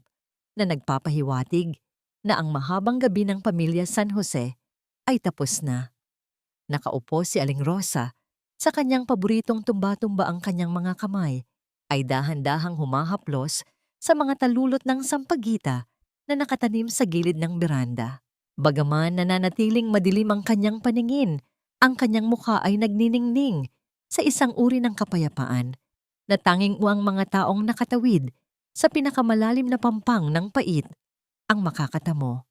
na nagpapahiwatig na ang mahabang gabi ng pamilya San Jose ay tapos na. Nakaupo si Aling Rosa sa kanyang paboritong tumba-tumba, ang kanyang mga kamay ay dahan-dahang humahaplos sa mga talulot ng sampagita na nakatanim sa gilid ng beranda. Bagaman nananatiling madilim ang kanyang paningin, ang kanyang mukha ay nagniningning sa isang uri ng kapayapaan na tanging ang mga taong nakatawid sa pinakamalalim na pampang ng pait ang makakatamo.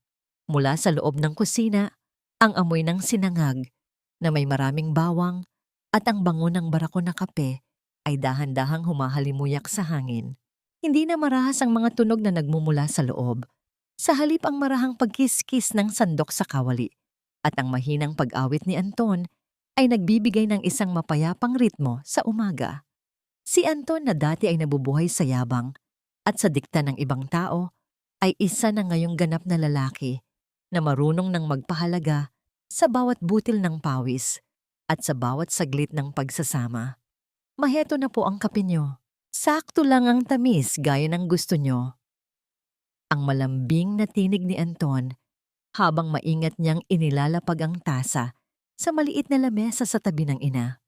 Mula sa loob ng kusina, ang amoy ng sinangag na may maraming bawang at ang bango ng barako na kape ay dahan-dahang humahalimuyak sa hangin. Hindi na marahas ang mga tunog na nagmumula sa loob. Sa halip ang marahang pagkiskis ng sandok sa kawali at ang mahinang pag-awit ni Anton ay nagbibigay ng isang mapayapang ritmo sa umaga. Si Anton na dati ay nabubuhay sa yabang at sa dikta ng ibang tao ay isa na ngayong ganap na lalaki na marunong ng magpahalaga sa bawat butil ng pawis at sa bawat saglit ng pagsasama. Maheto na po ang kape nyo. Sakto lang ang tamis gaya ng gusto nyo. Ang malambing na tinig ni Anton habang maingat niyang inilalapag ang tasa sa maliit na lamesa sa tabi ng ina.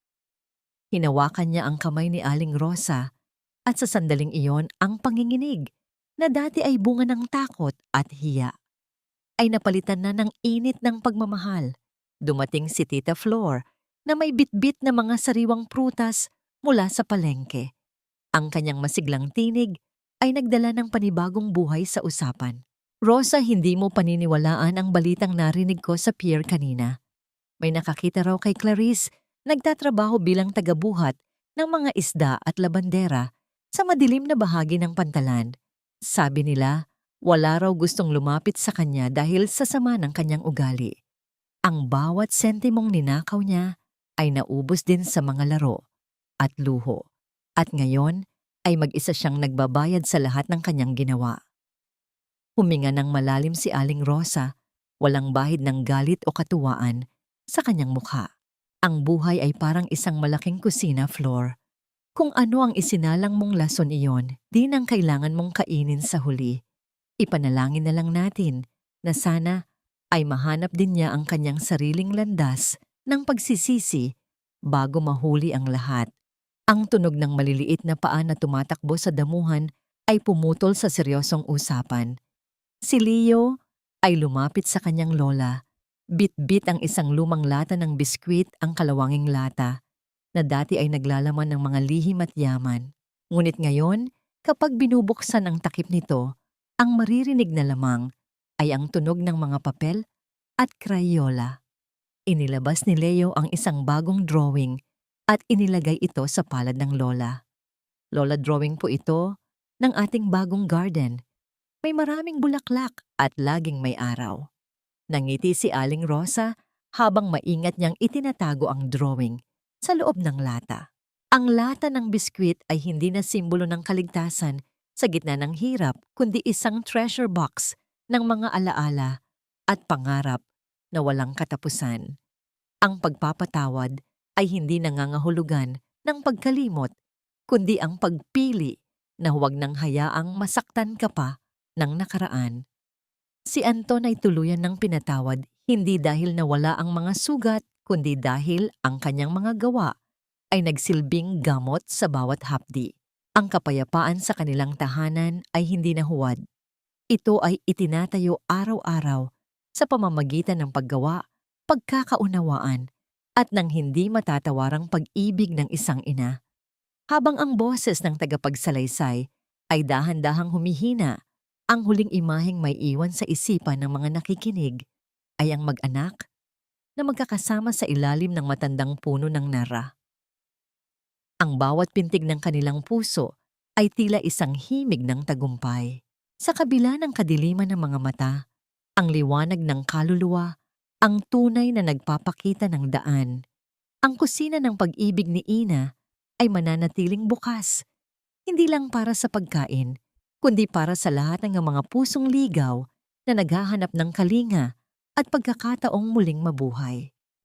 Hinawakan niya ang kamay ni Aling Rosa at sa sandaling iyon ang panginginig na dati ay bunga ng takot at hiya ay napalitan na ng init ng pagmamahal. Dumating si Tita Flor na may bitbit na mga sariwang prutas mula sa palengke. Ang kanyang masiglang tinig ay nagdala ng panibagong buhay sa usapan. Rosa, hindi mo paniniwalaan ang balitang narinig ko sa pier kanina. May nakakita raw kay Clarice, nagtatrabaho bilang tagabuhat ng mga isda at labandera sa madilim na bahagi ng pantalan. Sabi nila, wala raw gustong lumapit sa kanya dahil sa sama ng kanyang ugali. Ang bawat sentimong ninakaw niya ay naubos din sa mga laro at luho. At ngayon ay mag-isa siyang nagbabayad sa lahat ng kanyang ginawa. Huminga ng malalim si Aling Rosa, walang bahid ng galit o katuwaan sa kanyang mukha. Ang buhay ay parang isang malaking kusina floor. Kung ano ang isinalang mong lason iyon, di nang kailangan mong kainin sa huli. Ipanalangin na lang natin na sana ay mahanap din niya ang kanyang sariling landas ng pagsisisi bago mahuli ang lahat. Ang tunog ng maliliit na paa na tumatakbo sa damuhan ay pumutol sa seryosong usapan. Si Leo ay lumapit sa kanyang lola. Bit-bit ang isang lumang lata ng biskwit, ang kalawanging lata, na dati ay naglalaman ng mga lihim at yaman. Ngunit ngayon, kapag binubuksan ang takip nito, ang maririnig na lamang ay ang tunog ng mga papel at Crayola. Inilabas ni Leo ang isang bagong drawing at inilagay ito sa palad ng lola. Lola, drawing po ito ng ating bagong garden. May maraming bulaklak at laging may araw. Nangiti si Aling Rosa habang maingat niyang itinatago ang drawing sa loob ng lata. Ang lata ng biskwit ay hindi na simbolo ng kaligtasan sa gitna ng hirap, kundi isang treasure box ng mga alaala at pangarap na walang katapusan. Ang pagpapatawad ay hindi nangangahulugan ng pagkalimot, kundi ang pagpili na huwag nang hayaang masaktan ka pa ng nakaraan. Si Anton ay tuluyan ng pinatawad, hindi dahil nawala ang mga sugat, kundi dahil ang kanyang mga gawa ay nagsilbing gamot sa bawat hapdi. Ang kapayapaan sa kanilang tahanan ay hindi nahuwad. Ito ay itinatayo araw-araw sa pamamagitan ng paggawa, pagkakaunawaan, at ng hindi matatawarang pag-ibig ng isang ina. Habang ang boses ng tagapagsalaysay ay dahan-dahang humihina, ang huling imaheng may iwan sa isipan ng mga nakikinig ay ang mag-anak na magkakasama sa ilalim ng matandang puno ng nara. Ang bawat pintig ng kanilang puso ay tila isang himig ng tagumpay. Sa kabila ng kadiliman ng mga mata, ang liwanag ng kaluluwa, ang tunay na nagpapakita ng daan. Ang kusina ng pag-ibig ni Ina ay mananatiling bukas, hindi lang para sa pagkain, kundi para sa lahat ng mga pusong ligaw na naghahanap ng kalinga at pagkakataong muling mabuhay.